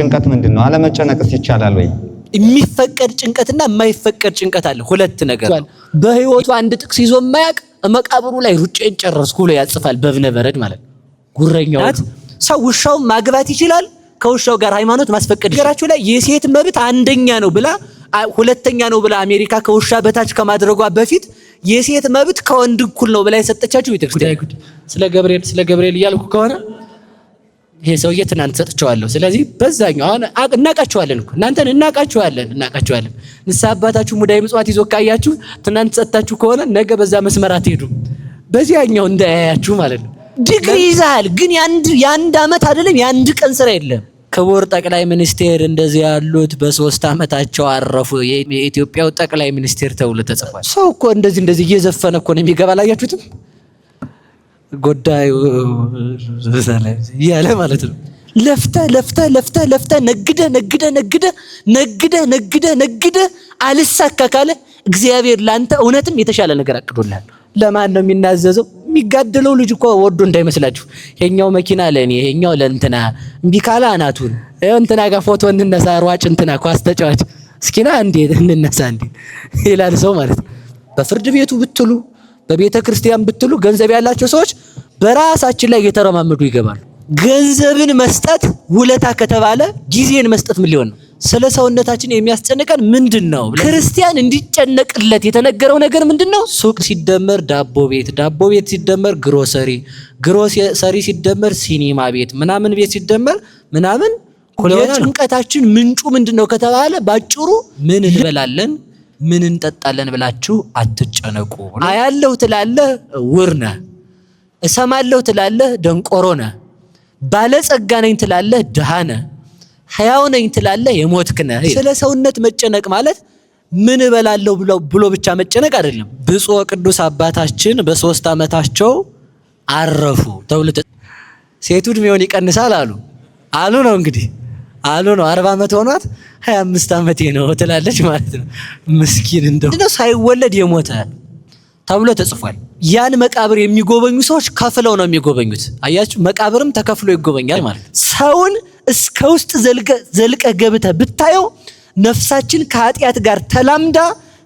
ጭንቀት ምንድነው? አለመጨነቅስ ይቻላል ወይ? የሚፈቀድ ጭንቀትና የማይፈቀድ ጭንቀት አለ። ሁለት ነገር በህይወቱ አንድ ጥቅስ ይዞ የማያውቅ መቃብሩ ላይ ሩጬን ጨረስኩ ብሎ ያጽፋል። በብነ በረድ ማለት ጉረኛው ሰው ውሻው ማግባት ይችላል። ከውሻው ጋር ሃይማኖት ማስፈቀድ ይችላል። ላይ የሴት መብት አንደኛ ነው ብላ ሁለተኛ ነው ብላ አሜሪካ ከውሻ በታች ከማድረጓ በፊት የሴት መብት ከወንድ እኩል ነው ብላ የሰጠቻችሁ ቤተክርስቲያን። ስለ ገብርኤል እያልኩ ከሆነ ይሄ ሰውዬ ትናንት ሰጥቻለሁ። ስለዚህ በዛኛው አሁን እናቃቸዋለን እኮ እናንተን እናቃቸዋለን። ንስሐ አባታችሁ ሙዳይ ምጽዋት ይዞ ካያችሁ ትናንት ሰጣችሁ ከሆነ ነገ በዛ መስመር አትሄዱም። በዚያኛው እንዳያያችሁ ማለት ነው። ዲግሪ ይዛል ግን ያንድ አመት አይደለም ያንድ ቀን ስራ የለም። ክቡር ጠቅላይ ሚኒስቴር እንደዚህ ያሉት በ3 አመታቸው አረፉ። የኢትዮጵያው ጠቅላይ ሚኒስቴር ተብሎ ተጽፏል። ሰው እኮ እንደዚህ እየዘፈነ እኮ ነው የሚገባ። ላያችሁትም ጎዳዩ ያለ ማለት ነው። ለፍተ ነግደ አልሳካ ካለ እግዚአብሔር ላንተ እውነትም የተሻለ ነገር አቅዶልሃል። ለማን ነው የሚናዘዘው? የሚጋደለው ልጅ እኮ ወዶ እንዳይመስላችሁ። ይሄኛው መኪና ለኔ ይሄኛው ለእንትና እምቢ ካለ አናቱን እንትና ጋር ፎቶ እንነሳ፣ ሯጭ እንትና ኳስ ተጫዋች እስኪና እንዴ እንነሳ እንዴ ይላል ሰው ማለት ነው። በፍርድ ቤቱ ብትሉ በቤተ ክርስቲያን ብትሉ ገንዘብ ያላቸው ሰዎች በራሳችን ላይ እየተረማመዱ ይገባሉ። ገንዘብን መስጠት ውለታ ከተባለ ጊዜን መስጠት ምን ሊሆን ነው? ስለ ሰውነታችን የሚያስጨንቀን ምንድነው? ክርስቲያን እንዲጨነቅለት የተነገረው ነገር ምንድነው? ሱቅ ሲደመር ዳቦ ቤት ሲደመር ግሮሰሪ ሲደመር ሲኒማ ቤት ምናምን ቤት ሲደመር ምናምን የጭንቀታችን ምንጩ ምንድነው ከተባለ ባጭሩ ምን እንበላለን ምን እንጠጣለን ብላችሁ አትጨነቁ። አያለሁ ትላለህ ውርነ፣ እሰማለሁ ትላለህ ደንቆሮነ፣ ባለጸጋ ነኝ ትላለህ ድሃነ፣ ሕያው ነኝ ትላለህ የሞትክነ። ስለ ሰውነት መጨነቅ ማለት ምን እበላለሁ ብሎ ብቻ መጨነቅ አይደለም። ብፁዕ ቅዱስ አባታችን በ3 አመታቸው አረፉ ተብሎ ሴቱ እድሜውን ይቀንሳል አሉ ነው እንግዲህ አሉ ነው 40 አመት ሆኗት 25 አመቴ ነው ትላለች ማለት ነው። ምስኪን እንደው ሳይወለድ የሞተ ተብሎ ተጽፏል። ያን መቃብር የሚጎበኙ ሰዎች ከፍለው ነው የሚጎበኙት። አያችሁ፣ መቃብርም ተከፍሎ ይጎበኛል ማለት ነው። ሰውን እስከ ውስጥ ዘልቀ ገብተህ ብታየው ነፍሳችን ከኃጢአት ጋር ተላምዳ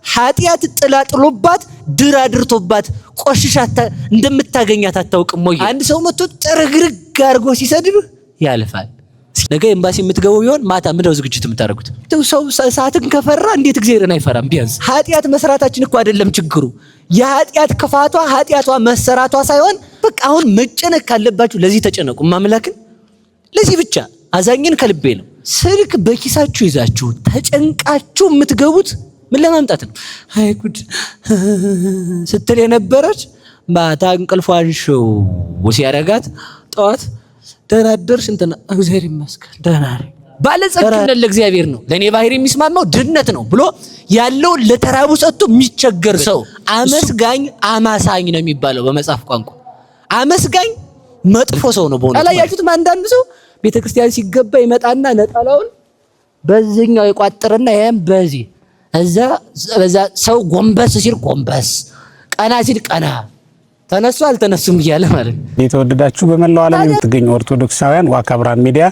ኃጢአት ጥላጥሎባት ድር አድርቶባት ቆሽሻት እንደምታገኛት አታውቅም ወይ? አንድ ሰው መጥቶ ጥርግርግ አድርጎ ሲሰድብህ ያልፋል። ነገ ኤምባሲ የምትገቡ ቢሆን ማታ ምንድነው ዝግጅት የምታደርጉት? ሰው ሰዓትን ከፈራ እንዴት እግዚአብሔርን አይፈራም? ቢያንስ ኃጢአት መስራታችን እኮ አይደለም ችግሩ። የኃጢአት ክፋቷ ኃጢአቷ መሰራቷ ሳይሆን በቃ አሁን መጨነቅ ካለባችሁ ለዚህ ተጨነቁ። ማምላክን ለዚህ ብቻ አዛኝን ከልቤ ነው። ስልክ በኪሳችሁ ይዛችሁ ተጨንቃችሁ የምትገቡት ምን ለማምጣት ነው? አይ ጉድ ስትል የነበረች ማታ እንቅልፏን ሽው ሲያረጋት ጠዋት ደህና አደርሽ እንትና እግዚአብሔር ይመስገን ደህና ነኝ። ባለጸግነት ለእግዚአብሔር ነው። ለኔ ባህሪ የሚስማማው ድህነት ነው ብሎ ያለው ለተራቡ ሰጥቶ የሚቸገር ሰው አመስጋኝ አማሳኝ ነው የሚባለው በመጽሐፍ ቋንቋ። አመስጋኝ መጥፎ ሰው ነው በእውነት። አላያችሁትም? አንዳንድ ሰው ቤተክርስቲያን ሲገባ ይመጣና ነጠላውን በዚህኛው ይቋጥርና ይሄን በዚህ እዛ ሰው ጎንበስ ሲል ጎንበስ ቀና ሲል ቀና ተነሱ አልተነሱም እያለ ማለት ነው። የተወደዳችሁ በመላው ዓለም የምትገኙ ኦርቶዶክሳውያን ዋካ ብርሃን ሚዲያ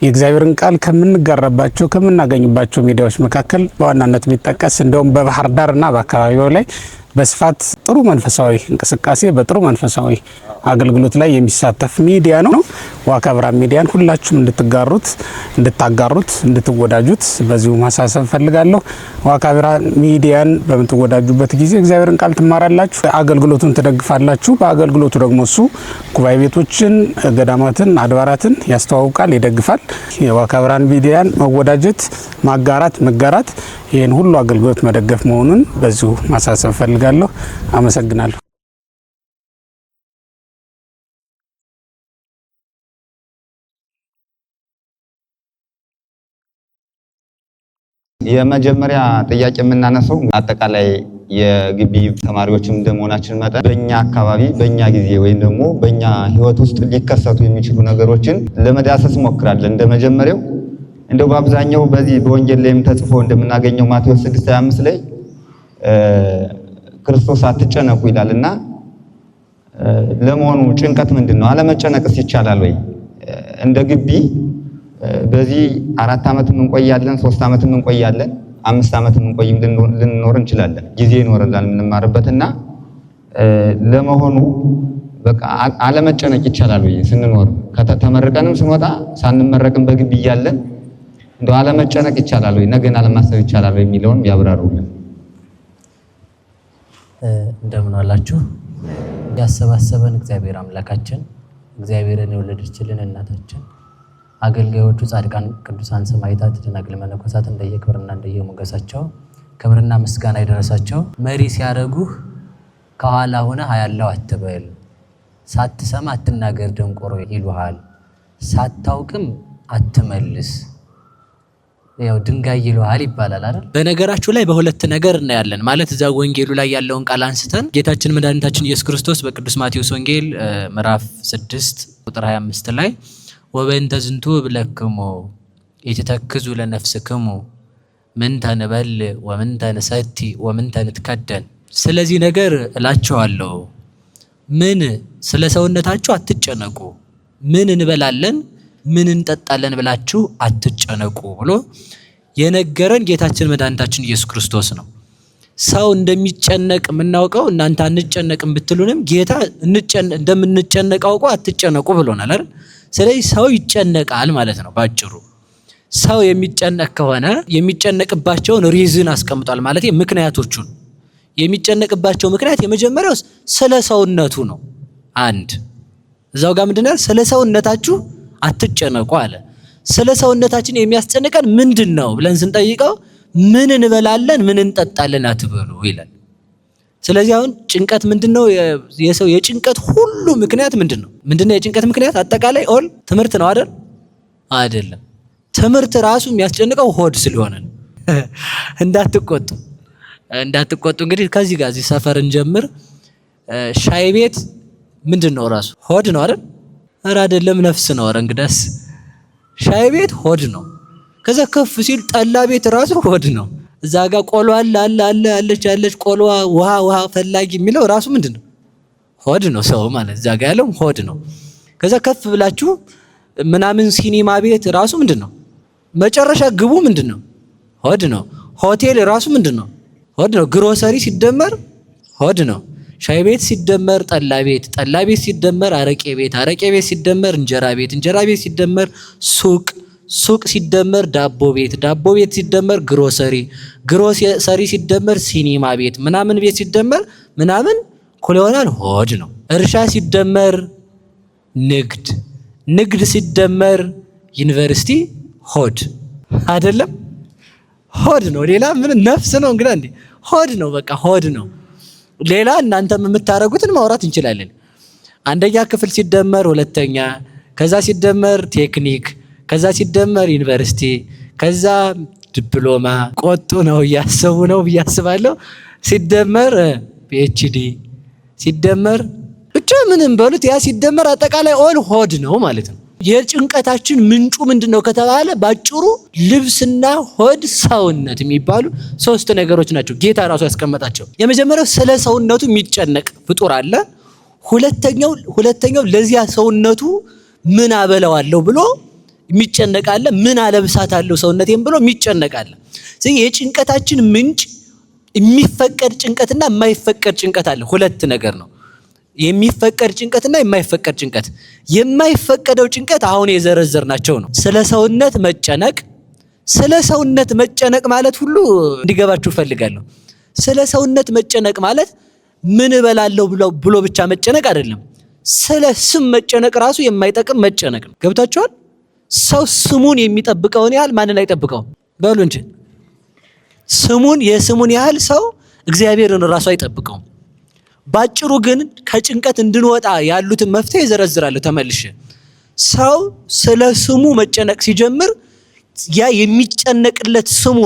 የእግዚአብሔርን ቃል ከምንጋራባቸው ከምናገኝባቸው ሚዲያዎች መካከል በዋናነት የሚጠቀስ እንደውም በባህር ዳርና በአካባቢው ላይ በስፋት ጥሩ መንፈሳዊ እንቅስቃሴ በጥሩ መንፈሳዊ አገልግሎት ላይ የሚሳተፍ ሚዲያ ነው። ዋካ ብርሃን ሚዲያን ሁላችሁም እንድታጋሩት እንድትወዳጁት በዚሁ ማሳሰብ ፈልጋለሁ። ዋካ ብርሃን ሚዲያን በምትወዳጁበት ጊዜ እግዚአብሔርን ቃል ትማራላችሁ፣ አገልግሎቱን ትደግፋላችሁ። በአገልግሎቱ ደግሞ እሱ ጉባኤ ቤቶችን፣ ገዳማትን፣ አድባራትን ያስተዋውቃል፣ ይደግፋል። የዋካ ብርሃን ሚዲያን መወዳጀት፣ ማጋራት፣ መጋራት ይሄን ሁሉ አገልግሎት መደገፍ መሆኑን በዚሁ ማሳሰብ ፈልጋለሁ። አመሰግናለሁ። የመጀመሪያ ጥያቄ የምናነሳው አጠቃላይ የግቢ ተማሪዎችም እንደመሆናችን መጠን በእኛ አካባቢ በእኛ ጊዜ ወይም ደግሞ በእኛ ህይወት ውስጥ ሊከሰቱ የሚችሉ ነገሮችን ለመዳሰስ ሞክራለን። እንደመጀመሪያው እንደው በአብዛኛው በዚህ በወንጌል ላይም ተጽፎ እንደምናገኘው ማቴዎስ 6:25 ላይ ክርስቶስ አትጨነቁ ይላልና ለመሆኑ ጭንቀት ምንድነው? አለመጨነቅስ ይቻላል ወይ? እንደ ግቢ በዚህ 4 ዓመትም እንቆያለን፣ 3 ዓመትም እንቆያለን፣ 5 ዓመትም እንቆይም ልንኖር እንችላለን። ጊዜ ይኖረናል የምንማርበትና ለመሆኑ በቃ አለመጨነቅ ይቻላል ወይ? ስንኖር ተመርቀንም ስንወጣ ሳንመረቅም በግቢ እያለን እንደው አለመጨነቅ ይቻላል ወይ? ነገን አለማሰብ ይቻላል ወይ የሚለውን ያብራሩልን። እንደምን ዋላችሁ። ያሰባሰበን እግዚአብሔር አምላካችን፣ እግዚአብሔርን የወለደችልን እናታችን፣ አገልጋዮቹ ጻድቃን፣ ቅዱሳን ሰማዕታት፣ ደናግል፣ መነኮሳት እንደየክብርና እንደየሞገሳቸው ክብርና ምስጋና ይደረሳቸው። መሪ ሲያረጉህ ከኋላ ሆነህ አያለው አትበል፣ ሳትሰማ አትናገር ደንቆሮ ይሉሃል፣ ሳታውቅም አትመልስ፣ ያው ድንጋይ ይሉሃል ይባላል አይደል? በነገራችሁ ላይ በሁለት ነገር እናያለን። ማለት እዛ ወንጌሉ ላይ ያለውን ቃል አንስተን ጌታችን መድኃኒታችን ኢየሱስ ክርስቶስ በቅዱስ ማቴዎስ ወንጌል ምዕራፍ 6 ቁጥር 25 ላይ ወበእንተ ዝንቱ እብለክሙ ኢትተክዙ ለነፍስክሙ ምንተ ንበልዕ ወምንተ ንሰቲ ወምንተ ንትከደን። ስለዚህ ነገር እላችኋለሁ ምን ስለ ሰውነታችሁ አትጨነቁ፣ ምን እንበላለን ምን እንጠጣለን ብላችሁ አትጨነቁ ብሎ የነገረን ጌታችን መድኃኒታችን ኢየሱስ ክርስቶስ ነው። ሰው እንደሚጨነቅ የምናውቀው እናንተ አንጨነቅም ብትሉንም ጌታ እንደምንጨነቅ አውቆ አትጨነቁ ብሎናል አይደል? ስለዚህ ሰው ይጨነቃል ማለት ነው ባጭሩ። ሰው የሚጨነቅ ከሆነ የሚጨነቅባቸውን ሪዝን አስቀምጧል ማለት ምክንያቶቹን። የሚጨነቅባቸው ምክንያት የመጀመሪያው ስለ ሰውነቱ ነው። አንድ እዛው ጋር ምንድነው ስለ ሰውነታችሁ አትጨነቁ አለ። ስለ ሰውነታችን የሚያስጨንቀን ምንድነው ብለን ስንጠይቀው ምን እንበላለን ምን እንጠጣለን አትበሉ ይላል። ስለዚህ አሁን ጭንቀት ምንድነው? የሰው የጭንቀት ሁሉ ምክንያት ምንድነው? የጭንቀት ምክንያት አጠቃላይ ኦል ትምህርት ነው አይደል? አይደለም። ትምህርት ራሱ የሚያስጨንቀው ሆድ ስለሆነ ነው። እንዳትቆጡ እንግዲህ ከዚህ ጋር እዚህ ሰፈር እንጀምር። ሻይ ቤት ምንድነው ራሱ ሆድ ነው አይደል? ኧረ አይደለም ነፍስ ነው። ኧረ እንግዳስ ሻይ ቤት ሆድ ነው። ከዛ ከፍ ሲል ጠላ ቤት ራሱ ሆድ ነው። እዛ ጋር ቆሎ አለች ቆሎዋ ውሃ ፈላጊ የሚለው ራሱ ምንድነው? ሆድ ነው። ሰው ማለት እዛ ጋር ያለው ሆድ ነው። ከዛ ከፍ ብላችሁ ምናምን ሲኒማ ቤት ራሱ ምንድነው? መጨረሻ ግቡ ምንድነው? ሆድ ነው። ሆቴል ራሱ ምንድነው? ሆድ ነው። ግሮሰሪ ሲደመር ሆድ ነው። ሻይ ቤት ሲደመር ጠላ ቤት ሲደመር አረቄ ቤት ሲደመር እንጀራ ቤት ሲደመር ሱቅ ሲደመር ዳቦ ቤት ሲደመር ግሮሰሪ ሲደመር ሲኒማ ቤት ምናምን ቤት ሲደመር ምናምን እኩል ይሆናል ሆድ ነው። እርሻ ሲደመር ንግድ ሲደመር ዩኒቨርሲቲ ሆድ አይደለም? ሆድ ነው። ሌላ ምን ነፍስ ነው እንግዲህ እንዴ? ሆድ ነው። በቃ ሆድ ነው። ሌላ እናንተም የምታረጉትን ማውራት እንችላለን። አንደኛ ክፍል ሲደመር ሁለተኛ፣ ከዛ ሲደመር ቴክኒክ፣ ከዛ ሲደመር ዩኒቨርሲቲ፣ ከዛ ዲፕሎማ ቆጡ ነው እያሰቡ ነው ብዬ አስባለሁ። ሲደመር ፒኤችዲ ሲደመር ብቻ ምንም በሉት ያ ሲደመር አጠቃላይ ኦል ሆድ ነው ማለት ነው። የጭንቀታችን ምንጩ ምንድነው ከተባለ ባጭሩ ልብስና ሆድ ሰውነት የሚባሉ ሶስት ነገሮች ናቸው ጌታ ራሱ ያስቀመጣቸው። የመጀመሪያው ስለ ሰውነቱ የሚጨነቅ ፍጡር አለ። ሁለተኛው ለዚያ ሰውነቱ ምን አበላዋለሁ ብሎ የሚጨነቅ አለ። ምን አለብሳታለሁ ሰውነቴን ብሎ የሚጨነቅ አለ። ስለዚህ የጭንቀታችን ምንጭ የሚፈቀድ ጭንቀትና የማይፈቀድ ጭንቀት አለ። ሁለት ነገር ነው። የሚፈቀድ ጭንቀትና የማይፈቀድ ጭንቀት። የማይፈቀደው ጭንቀት አሁን የዘረዘርናቸው ነው። ስለ ሰውነት መጨነቅ ማለት ሁሉ እንዲገባችሁ ፈልጋለሁ። ስለ ሰውነት መጨነቅ ማለት ምን እበላለሁ ብሎ ብቻ መጨነቅ አይደለም። ስለ ስም መጨነቅ ራሱ የማይጠቅም መጨነቅ ነው። ገብታችኋል? ሰው ስሙን የሚጠብቀውን ያህል ማንን አይጠብቀውም? በሉ እንጂ የስሙን ያህል ሰው እግዚአብሔርን ራሱ አይጠብቀውም። ባጭሩ ግን ከጭንቀት እንድንወጣ ያሉትን መፍትሄ ይዘረዝራለሁ ተመልሼ። ሰው ስለ ስሙ መጨነቅ ሲጀምር ያ የሚጨነቅለት ስሙ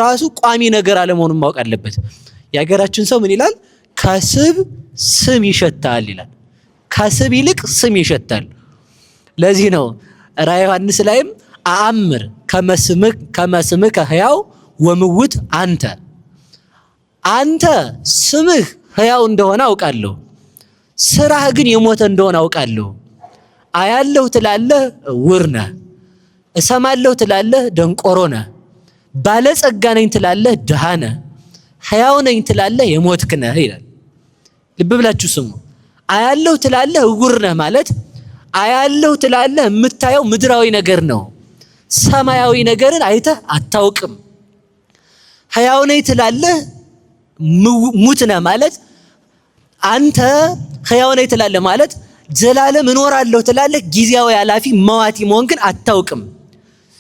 ራሱ ቋሚ ነገር አለመሆኑን ማወቅ አለበት። የሀገራችን ሰው ምን ይላል? ከስብ ስም ይሸታል ይላል። ከስብ ይልቅ ስም ይሸታል። ለዚህ ነው ራዕየ ዮሐንስ ላይም አአምር ከመስምከ ሕያው ወምውት አንተ ስምህ ሕያው እንደሆነ አውቃለሁ፣ ስራህ ግን የሞተ እንደሆነ አውቃለሁ። አያለሁ ትላለህ ዕውር ነህ፣ እሰማለሁ ትላለህ ደንቆሮ ነህ፣ ባለጸጋ ነኝ ትላለህ ድሃ ነህ፣ ሕያው ነኝ ትላለህ የሞትክ ነህ ይላል። ልብ ብላችሁ ስሙ። አያለሁ ትላለህ ዕውር ነህ ማለት አያለሁ ትላለህ የምታየው ምድራዊ ነገር ነው። ሰማያዊ ነገርን አይተህ አታውቅም። ሕያው ነኝ ትላለህ ሙት ነህ ማለት አንተ ሕያው ነኝ ትላለህ ማለት ዘላለም እኖራለሁ ትላለህ ጊዜያዊ ኃላፊ መዋቲ መሆን ግን አታውቅም።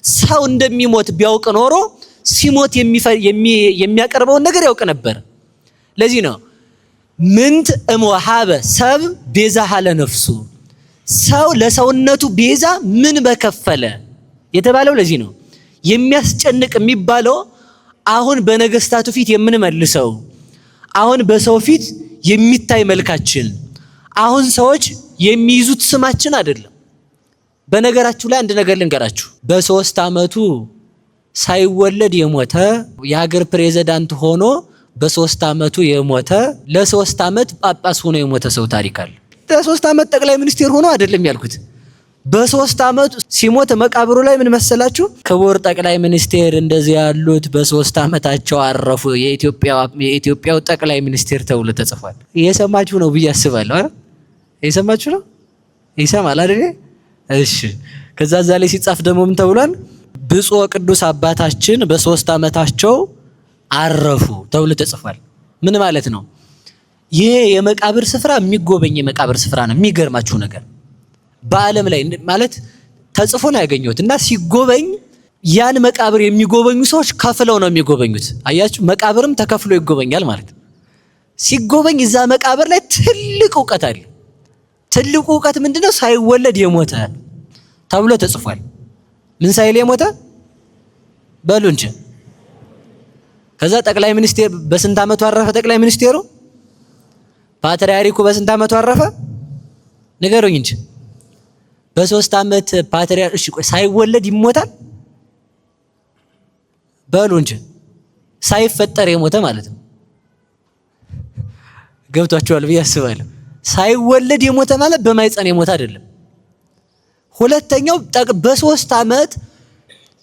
ሰው እንደሚሞት ቢያውቅ ኖሮ ሲሞት የሚያቀርበውን ነገር ያውቅ ነበር። ለዚህ ነው ምንት እምወሃበ ሰብ ቤዛ ሀለ ነፍሱ፣ ሰው ለሰውነቱ ቤዛ ምን በከፈለ የተባለው ለዚህ ነው። የሚያስጨንቅ የሚባለው አሁን በነገስታቱ ፊት የምንመልሰው፣ አሁን በሰው ፊት የሚታይ መልካችን፣ አሁን ሰዎች የሚይዙት ስማችን አይደለም። በነገራችሁ ላይ አንድ ነገር ልንገራችሁ። በ3 ዓመቱ ሳይወለድ የሞተ የሀገር ፕሬዝዳንት ሆኖ በ3 ዓመቱ የሞተ ለ3 ዓመት ጳጳስ ሆኖ የሞተ ሰው ታሪክ አለ። ለ3 ዓመት ጠቅላይ ሚኒስቴር ሆኖ አይደለም ያልኩት። በ3 ዓመቱ ሲሞት መቃብሩ ላይ ምን መሰላችሁ? ክቡር ጠቅላይ ሚኒስቴር እንደዚህ ያሉት በ3 ዓመታቸው አረፉ፣ የኢትዮጵያው ጠቅላይ ሚኒስቴር ተብሎ ተጽፏል። እየሰማችሁ ነው ብዬ አስባለሁ። አይደል? እየሰማችሁ ነው? ይሰማል አይደል? እሺ። ከዛ እዛ ላይ ሲጻፍ ደግሞ ምን ተብሏል? ብፁዕ ቅዱስ አባታችን በ3 ዓመታቸው አረፉ ተብሎ ተጽፏል። ምን ማለት ነው? ይሄ የመቃብር ስፍራ የሚጎበኝ የመቃብር ስፍራ ነው። የሚገርማችሁ ነገር በዓለም ላይ ማለት ተጽፎ ነው ያገኘሁት እና ሲጎበኝ ያን መቃብር የሚጎበኙ ሰዎች ከፍለው ነው የሚጎበኙት። አያችሁ፣ መቃብርም ተከፍሎ ይጎበኛል ማለት ነው። ሲጎበኝ እዛ መቃብር ላይ ትልቅ እውቀት አለ። ትልቁ እውቀት ምንድነው? ሳይወለድ የሞተ ተብሎ ተጽፏል። ምን ሳይል የሞተ በሉ እንጂ። ከዛ ጠቅላይ ሚኒስቴር በስንት ዓመቱ አረፈ? ጠቅላይ ሚኒስቴሩ ፓትርያርኩ በስንት ዓመቱ አረፈ? ንገሩኝ እንጂ። በ3 ዓመት ፓትርያርክ። እሺ ቆይ ሳይወለድ ይሞታል? በሉ እንጂ። ሳይፈጠር የሞተ ማለት ነው። ገብቷችኋል ብዬ አስባለሁ። ሳይወለድ የሞተ ማለት በማይፀን የሞተ አይደለም። ሁለተኛው በ3 ዓመት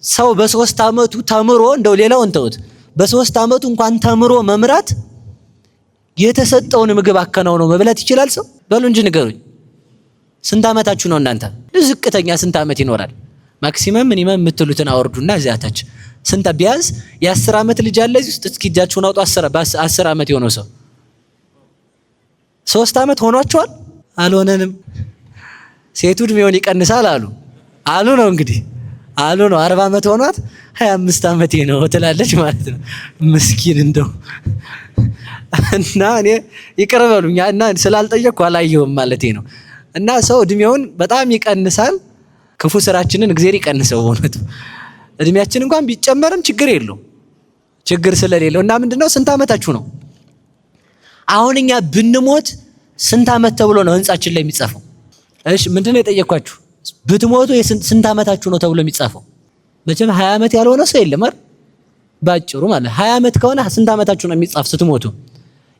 ሰው በ3 ዓመቱ ተምሮ እንደው ሌላውን ተውት፣ በ3 ዓመቱ እንኳን ተምሮ መምራት የተሰጠውን ምግብ አከናውኖ መብላት ይችላል ሰው? በሉ እንጂ ንገሩኝ። ስንት ዓመታችሁ ነው እናንተ? ዝቅተኛ ስንት ዓመት ይኖራል? ማክሲመም ሚኒመም የምትሉትን አወርዱና እዚያ ታች ስንት ቢያንስ የ10 ዓመት ልጅ አለ እዚህ ውስጥ? እስኪ እጃችሁን አውጡ። 10 ዓመት የሆነው ሰው 3 ዓመት ሆኗቸዋል? አልሆነንም። ሴቱ እድሜውን ይቀንሳል አሉ ነው እንግዲህ አሉ ነው። 40 ዓመት ሆኗት 25 ዓመቴ ነው ትላለች ማለት ነው። ምስኪን እንደው እና እኔ ይቅር በሉኝ እና ስላልጠየቅኩ አላየሁም ማለቴ ነው። እና ሰው እድሜውን በጣም ይቀንሳል። ክፉ ስራችንን እግዚአብሔር ይቀንሰው። በእውነቱ እድሜያችን እንኳን ቢጨመርም ችግር የለውም፣ ችግር ስለሌለው እና ምንድነው ስንት ዓመታችሁ ነው? አሁን እኛ ብንሞት ስንት ዓመት ተብሎ ነው ህንጻችን ላይ የሚጻፈው? እሺ ምንድነው የጠየኳችሁ? ብትሞቱ ስንት ዓመታችሁ ነው ተብሎ የሚጻፈው? መቼም 20 ዓመት ያልሆነ ሰው የለም አይደል? ባጭሩ ማለት 20 ዓመት ከሆነ ስንት ዓመታችሁ ነው የሚጻፍ ስትሞቱ?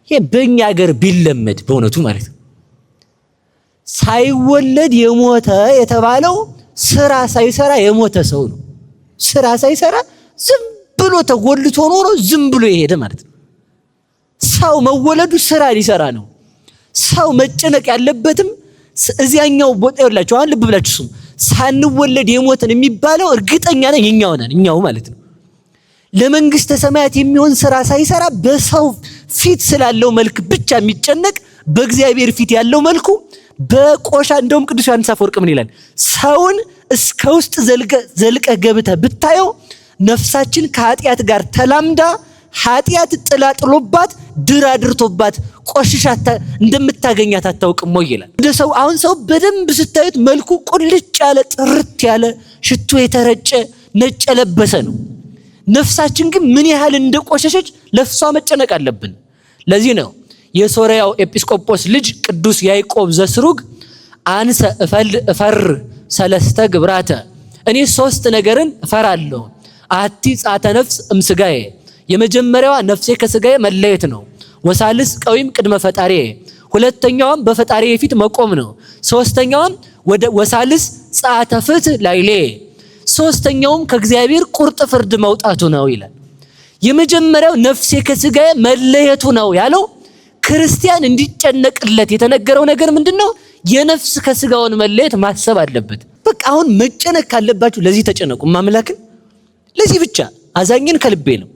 ይሄ በእኛ ሀገር ቢለመድ በእውነቱ ማለት ነው። ሳይወለድ የሞተ የተባለው ስራ ሳይሰራ የሞተ ሰው ነው። ስራ ሳይሰራ ዝም ብሎ ተጎልቶ ኖሮ ዝም ብሎ የሄደ ማለት ነው። ሰው መወለዱ ስራ ሊሰራ ነው። ሰው መጨነቅ ያለበትም እዚያኛው ቦታ ይላችሁ። አሁን ልብ ብላችሁ ስሙ። ሳንወለድ የሞተን የሚባለው እርግጠኛ ነኝ እኛው ማለት ነው። ለመንግስተ ሰማያት የሚሆን ስራ ሳይሰራ በሰው ፊት ስላለው መልክ ብቻ የሚጨነቅ በእግዚአብሔር ፊት ያለው መልኩ በቆሻ እንደውም ቅዱስ ዮሐንስ አፈወርቅ ምን ይላል? ሰውን እስከ ውስጥ ዘልቀህ ገብተህ ብታየው ነፍሳችን ከኃጢአት ጋር ተላምዳ ኃጢአት ጥላ ጥሎባት ድር አድርቶባት ቆሽሻ እንደምታገኛት አታውቅም ወይ ይላል። እንደ ሰው አሁን ሰው በደንብ ስታዩት መልኩ ቁልጭ ያለ ጥርት ያለ ሽቶ የተረጨ ነጭ የለበሰ ነው። ነፍሳችን ግን ምን ያህል እንደቆሸሸች ለፍሷ መጨነቅ አለብን። ለዚህ ነው የሶርያው ኤጲስቆጶስ ልጅ ቅዱስ ያዕቆብ ዘስሩግ አንሰ እፈር ሰለስተ ግብራተ፣ እኔ 3 ነገርን እፈራለሁ። አቲ ጻተ ነፍስ እምስጋዬ፣ የመጀመሪያዋ ነፍሴ ከስጋዬ መለየት ነው። ወሳልስ ቀዊም ቅድመ ፈጣሪዬ፣ ሁለተኛዋም በፈጣሪዬ ፊት መቆም ነው። ሶስተኛዋም ወደ ወሳልስ ጸአተ ፍትህ ላይሌ ሶስተኛውም ከእግዚአብሔር ቁርጥ ፍርድ መውጣቱ ነው ይላል። የመጀመሪያው ነፍሴ ከስጋዬ መለየቱ ነው ያለው ክርስቲያን እንዲጨነቅለት የተነገረው ነገር ምንድነው? የነፍስ ከስጋውን መለየት ማሰብ አለበት። በቃ አሁን መጨነቅ ካለባችሁ ለዚህ ተጨነቁ። ማምላክን ለዚህ ብቻ አዛኝን ከልቤ ነው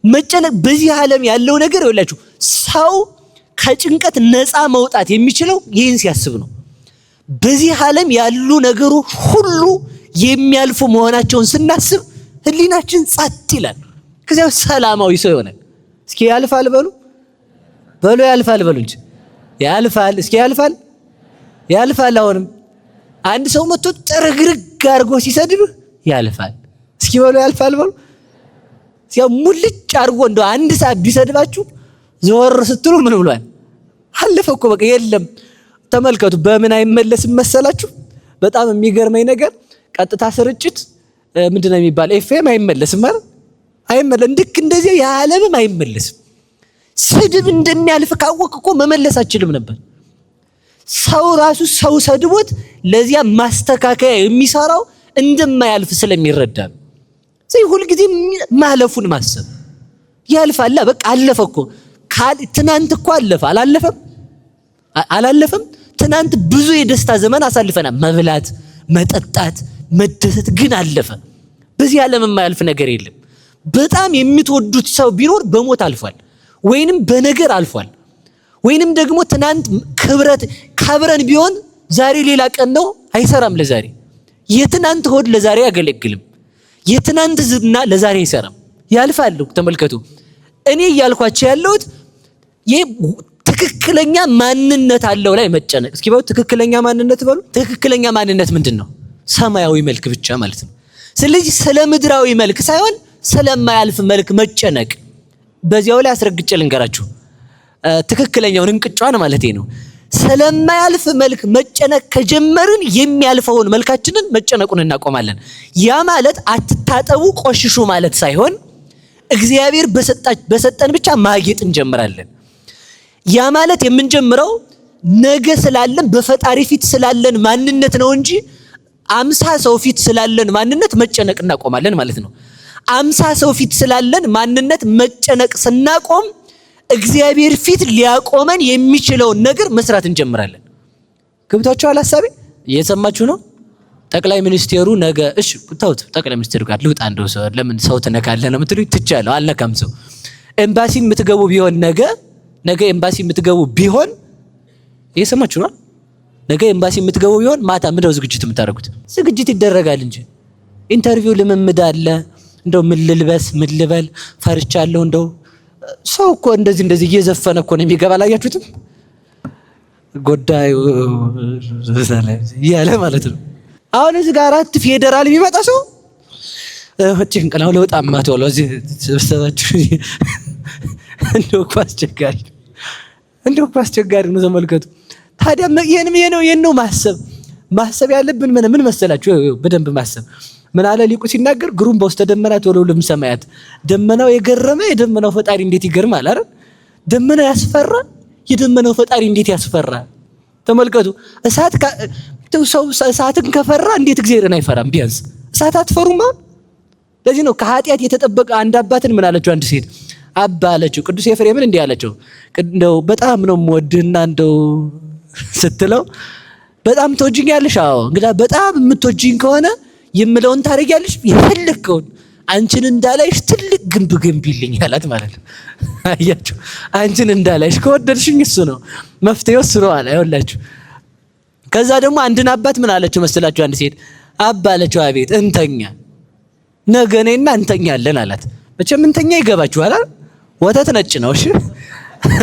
መጨነቅ። በዚህ ዓለም ያለው ነገር ይኸውላችሁ ሰው ከጭንቀት ነፃ መውጣት የሚችለው ይህን ሲያስብ ነው። በዚህ ዓለም ያሉ ነገሮች ሁሉ የሚያልፉ መሆናቸውን ስናስብ ህሊናችን ጸጥ ይላል። ከዚያ ሰላማዊ ሰው ይሆናል። እስኪ ያልፋል በሉ ያልፋል በሉ እንጂ ያልፋል። እስኪ ያልፋል። አሁንም አንድ ሰው መጥቶ ጥርግርግ አድርጎ ሲሰድብህ ያልፋል። እስኪ በሉ ያልፋል በሉ። ሲያ ሙልጭ አድርጎ እንደው አንድ ሰዓት ቢሰድባችሁ ዘወር ስትሉ ምን ብሏል? አለፈ እኮ በቃ የለም። ተመልከቱ በምን አይመለስም መሰላችሁ? በጣም የሚገርመኝ ነገር ቀጥታ ስርጭት ምንድነው የሚባል ኤፍኤም አይመለስም ማለት አይመለስም። ልክ እንደዚህ የዓለምም አይመለስም። ስድብ እንደሚያልፍ ካወቅ እኮ መመለስ አችልም ነበር። ሰው ራሱ ሰው ሰድቦት ለዚያ ማስተካከያ የሚሰራው እንደማያልፍ ስለሚረዳ ነው። ስለዚህ ሁልጊዜ ማለፉን ማሰብ ያልፋል። በቃ አለፈ እኮ ትናንት እኮ አለፈ። አላለፈም? ትናንት ብዙ የደስታ ዘመን አሳልፈናል። መብላት፣ መጠጣት፣ መደሰት ግን አለፈ። በዚህ ዓለም የማያልፍ ነገር የለም። በጣም የምትወዱት ሰው ቢኖር በሞት አልፏል፣ ወይንም በነገር አልፏል፣ ወይንም ደግሞ ትናንት ከብረን ቢሆን ዛሬ ሌላ ቀን ነው፣ አይሰራም ለዛሬ። የትናንት ሆድ ለዛሬ አያገለግልም። የትናንት ዝና ለዛሬ አይሰራም፣ ያልፋል። ተመልከቱ። እኔ እያልኳቸው ያለሁት ትክክለኛ ማንነት አለው ላይ መጨነቅ። እስኪ በሉ ትክክለኛ ማንነት በሉ። ትክክለኛ ማንነት ምንድነው? ሰማያዊ መልክ ብቻ ማለት ነው። ስለዚህ ስለ ምድራዊ መልክ ሳይሆን ስለማያልፍ መልክ መጨነቅ። በዚያው ላይ አስረግጬ ልንገራችሁ ትክክለኛውን እንቅጫን ማለት ነው። ስለማያልፍ መልክ መጨነቅ ከጀመርን የሚያልፈውን መልካችንን መጨነቁን እናቆማለን። ያ ማለት አትታጠቡ ቆሽሹ ማለት ሳይሆን እግዚአብሔር በሰጠን ብቻ ማጌጥ እንጀምራለን። ያ ማለት የምንጀምረው ነገ ስላለን በፈጣሪ ፊት ስላለን ማንነት ነው እንጂ 50 ሰው ፊት ስላለን ማንነት መጨነቅ እናቆማለን ማለት ነው። 50 ሰው ፊት ስላለን ማንነት መጨነቅ ስናቆም እግዚአብሔር ፊት ሊያቆመን የሚችለውን ነገር መስራት እንጀምራለን። ገብታችኋል? ሐሳቤ እየሰማችሁ ነው? ጠቅላይ ሚኒስቴሩ ነገ እሺ ተውት፣ ጠቅላይ ሚኒስቴሩ ጋር ልውጣ እንደው ሰው ለምን ሰው ትነካለህ ነው የምትሉኝ? ትቻለሁ፣ አልነካም። ሰው ኤምባሲ የምትገቡ ቢሆን ነገ ኤምባሲ የምትገቡ ቢሆን እየሰማችሁ ነው? ነገ ኤምባሲ የምትገቡ ቢሆን ማታ ምንድነው ዝግጅት የምታደርጉት? ዝግጅት ይደረጋል እንጂ ኢንተርቪው ልምምድ አለ። እንደው ምን ልልበስ ምን ልበል ፈርቻለሁ። እንደው ሰው እኮ እንደዚህ እየዘፈነ እኮ ነው የሚገባ። ላያችሁትም ጎዳዩ ያለ ማለት ነው። አሁን እዚህ ጋር 4 ፌደራል የሚመጣ ሰው ጭንቅላው ለውጣማ ተወሎ እዚህ ተሰባችሁ እንደው አስቸጋሪ ነው። ተመልከቱ ታዲያ የነው ማሰብ ያለብን ምን መሰላችሁ? በደንብ ማሰብ ምን አለ ሊቁ ሲናገር ግሩም በውስተ ደመናት ወለውልም ሰማያት። ደመናው የገረመ የደመናው ፈጣሪ እንዴት ይገርማል አይደል? ደመናው ያስፈራ የደመናው ፈጣሪ እንዴት ያስፈራ። ተመልከቱ እሳትን ከፈራ እንዴት እግዚአብሔርን አይፈራም? ቢያንስ እሳት አትፈሩም? ለዚህ ነው ከኃጢአት የተጠበቀ አንድ አባትን ምን አለችው አንድ ሴት አባ አለችው። ቅዱስ ኤፍሬምን እንዲህ አለችው፣ እንደው በጣም ነው የምወድህና እንደው ስትለው በጣም ትወጂኛለሽ? አዎ። እንግዲህ በጣም የምትወጂኝ ከሆነ የምለውን ታረጊያለሽ፣ የፈለግከውን አንቺን እንዳላይሽ ትልቅ ግንብ ገንቢልኝ አላት ማለት ነው። አያችሁ፣ አንቺን እንዳላይሽ ከወደድሽኝ እሱ ነው መፍትሄው፣ እሱ ነው አለ። ይኸውላችሁ ከዛ ደግሞ አንድን አባት ምን አለችው መስላችሁ? አንድ ሴት አባ አለችው፣ አቤት እንተኛ ነገ እኔና እንተኛለን አላት። መቼም እንተኛ ይገባችኋል አይደል? ወተት ነጭ ነው። እሺ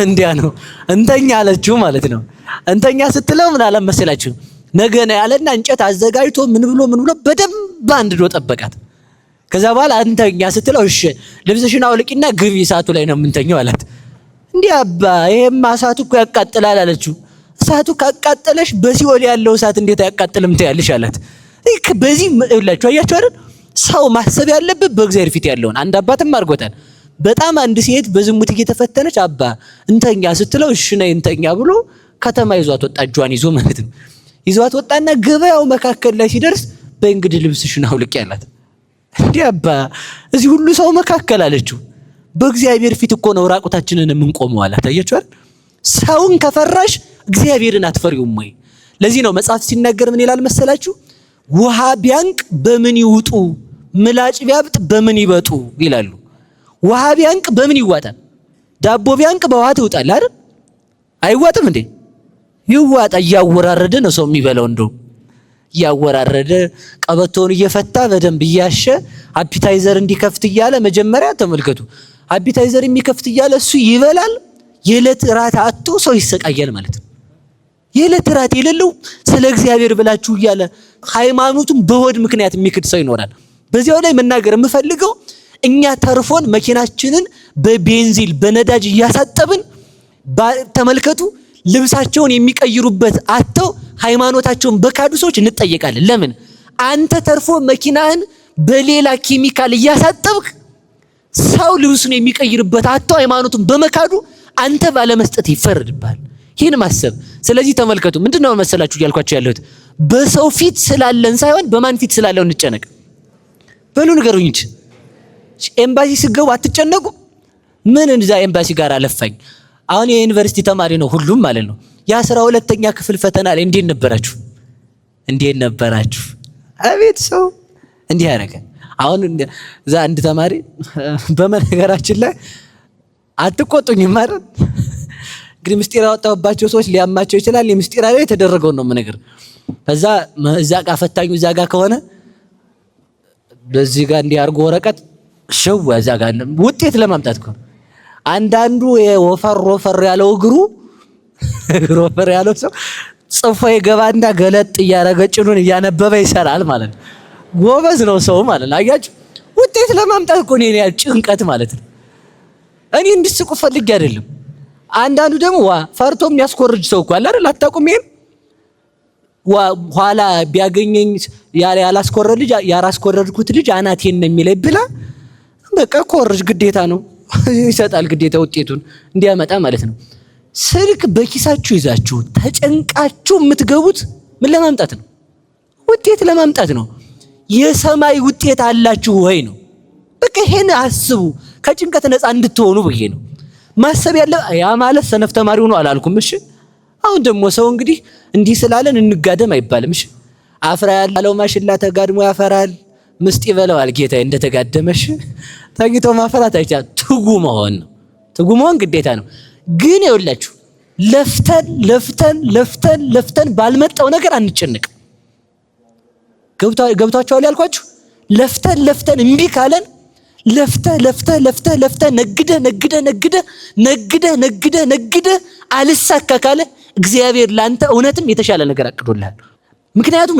እንዲያ ነው እንተኛ አለችው ማለት ነው። እንተኛ ስትለው ምን አለ መሰላችሁ? ነገ ነው ያለና እንጨት አዘጋጅቶ ምን ብሎ በደንብ አንድዶ ጠበቃት። ከዛ በኋላ እንተኛ ስትለው እሺ ልብስሽን አውልቂና ግቢ እሳቱ ላይ ነው የምንተኛው አላት። እንዲህ አባ ይሄማ እሳቱ እኮ ያቃጥላል አለችው። እሳቱ ካቃጠለሽ በሲኦል ያለው እሳት እንዴት አያቃጥልም ትያለሽ አላት። በዚህ ይላችሁ አያችሁ አይደል? ሰው ማሰብ ያለበት በእግዚአብሔር ፊት ያለውን። አንድ አባትም አድርጎታል። በጣም አንድ ሴት በዝሙት እየተፈተነች አባ እንተኛ ስትለው እሺ ነይ እንተኛ ብሎ ከተማ ይዟት ወጣ፣ እጇን ይዞ ማለት ነው። ይዟት ወጣና ገበያው መካከል ላይ ሲደርስ በእንግዲህ ልብስሽን አውልቂ ያላት። እንዴ አባ እዚህ ሁሉ ሰው መካከል አለችው። በእግዚአብሔር ፊት እኮ ነው ራቁታችንን የምንቆመው አላት። አያችሁ አይደል? ሰውን ከፈራሽ እግዚአብሔርን አትፈሪውም ወይ? ለዚህ ነው መጽሐፍ ሲናገር ምን ይላል መሰላችሁ? ውሃ ቢያንቅ በምን ይውጡ፣ ምላጭ ቢያብጥ በምን ይበጡ ይላሉ። ውሃ ቢያንቅ በምን ይዋጣል? ዳቦ ቢያንቅ በውሃ ትውጣል አይደል? አይዋጥም እንዴ? ይዋጣ። እያወራረደ ነው ሰው የሚበላው። እንደው እያወራረደ ቀበቶውን እየፈታ በደንብ እያሸ አፒታይዘር እንዲከፍት እያለ መጀመሪያ ተመልከቱ። አፒታይዘር የሚከፍት እያለ እሱ ይበላል። የዕለት ራት አጥቶ ሰው ይሰቃያል ማለት ነው። የዕለት ራት የሌለው ስለ እግዚአብሔር ብላችሁ እያለ ሃይማኖቱን በሆድ ምክንያት የሚክድ ሰው ይኖራል። በዚያው ላይ መናገር የምፈልገው እኛ ተርፎን መኪናችንን በቤንዚል በነዳጅ እያሳጠብን ተመልከቱ፣ ልብሳቸውን የሚቀይሩበት አጥተው ሃይማኖታቸውን በካዱ ሰዎች እንጠየቃለን። ለምን? አንተ ተርፎ መኪናህን በሌላ ኬሚካል እያሳጠብክ ሰው ልብሱን የሚቀይርበት አጥተው ሃይማኖቱን በመካዱ አንተ ባለመስጠት ይፈረድብሃል። ይህን ማሰብ። ስለዚህ ተመልከቱ፣ ምንድነው መሰላችሁ እያልኳቸው ያለሁት በሰው ፊት ስላለን ሳይሆን በማን ፊት ስላለው እንጨነቅ። በሉ ንገሩኝ እንጂ ኤምባሲ ስገቡ አትጨነቁ? ምን እዛ ኤምባሲ ጋር አለፋኝ። አሁን የዩኒቨርሲቲ ተማሪ ነው ሁሉም ማለት ነው። የ12ኛ ክፍል ፈተና ላይ እንዴት ነበራችሁ? አቤት ሰው እንዲህ ያደረገ። አሁን እዛ አንድ ተማሪ በመነገራችን ላይ አትቆጡኝም ማለት እንግዲህ ምስጢር ያወጣሁባቸው ሰዎች ሊያማቸው ይችላል። የምስጢራዊ የተደረገውን ነው የምነግር። ከዛ እዛ ጋር ፈታኙ እዛ ጋር ከሆነ በዚህ ጋር እንዲያርጎ ወረቀት ሸው እዛ ጋር ውጤት ለማምጣት ከሆነ አንዳንዱ የወፈር ያለው እግሩ ወፈር ያለው ሰው ጽፎ ይገባና ገለጥ እያረገ ጭኑን እያነበበ ይሰራል ማለት ነው። ጎበዝ ነው ሰው ማለት ነው። አያችሁ ውጤት ለማምጣት እኮ ነው ጭንቀት ማለት ነው። እኔ እንድስቁ ፈልጌ አይደለም። አንዳንዱ ደግሞ ፈርቶ የሚያስኮርጅ ሰው እኮ አለ አይደል? አታውቁም? ይሄን ኋላ ቢያገኘኝ ያላስኮረድኩት ልጅ አናቴን ነው የሚለኝ ብላ በቃ ኮርጅ ግዴታ ነው ይሰጣል። ግዴታ ውጤቱን እንዲያመጣ ማለት ነው። ስልክ በኪሳችሁ ይዛችሁ ተጨንቃችሁ የምትገቡት ምን ለማምጣት ነው? ውጤት ለማምጣት ነው። የሰማይ ውጤት አላችሁ ወይ ነው። በቃ ይሄን አስቡ። ከጭንቀት ነፃ እንድትሆኑ ብዬ ነው ማሰብ ያለ። ያ ማለት ሰነፍ ተማሪው ነው አላልኩም። እሺ አሁን ደግሞ ሰው እንግዲህ እንዲህ ስላለን እንጋደም አይባልም። እሺ አፍራ ያለው ማሽላ ተጋድሞ ያፈራል። ምስጥ ይበለዋል ጌታዬ እንደተጋደመሽ። ታግቶ ማፈራት አይቻል። ትጉ መሆን ግዴታ ነው። ግን ይኸውላችሁ ለፍተን ባልመጣው ነገር አንጨነቅ። ገብቷችኋል ያልኳችሁ? ለፍተን እምቢ ካለን ለፍተህ ነግደህ አልሳካ ካለ እግዚአብሔር ላንተ እውነትም የተሻለ ነገር አቅዶልሃል። ምክንያቱም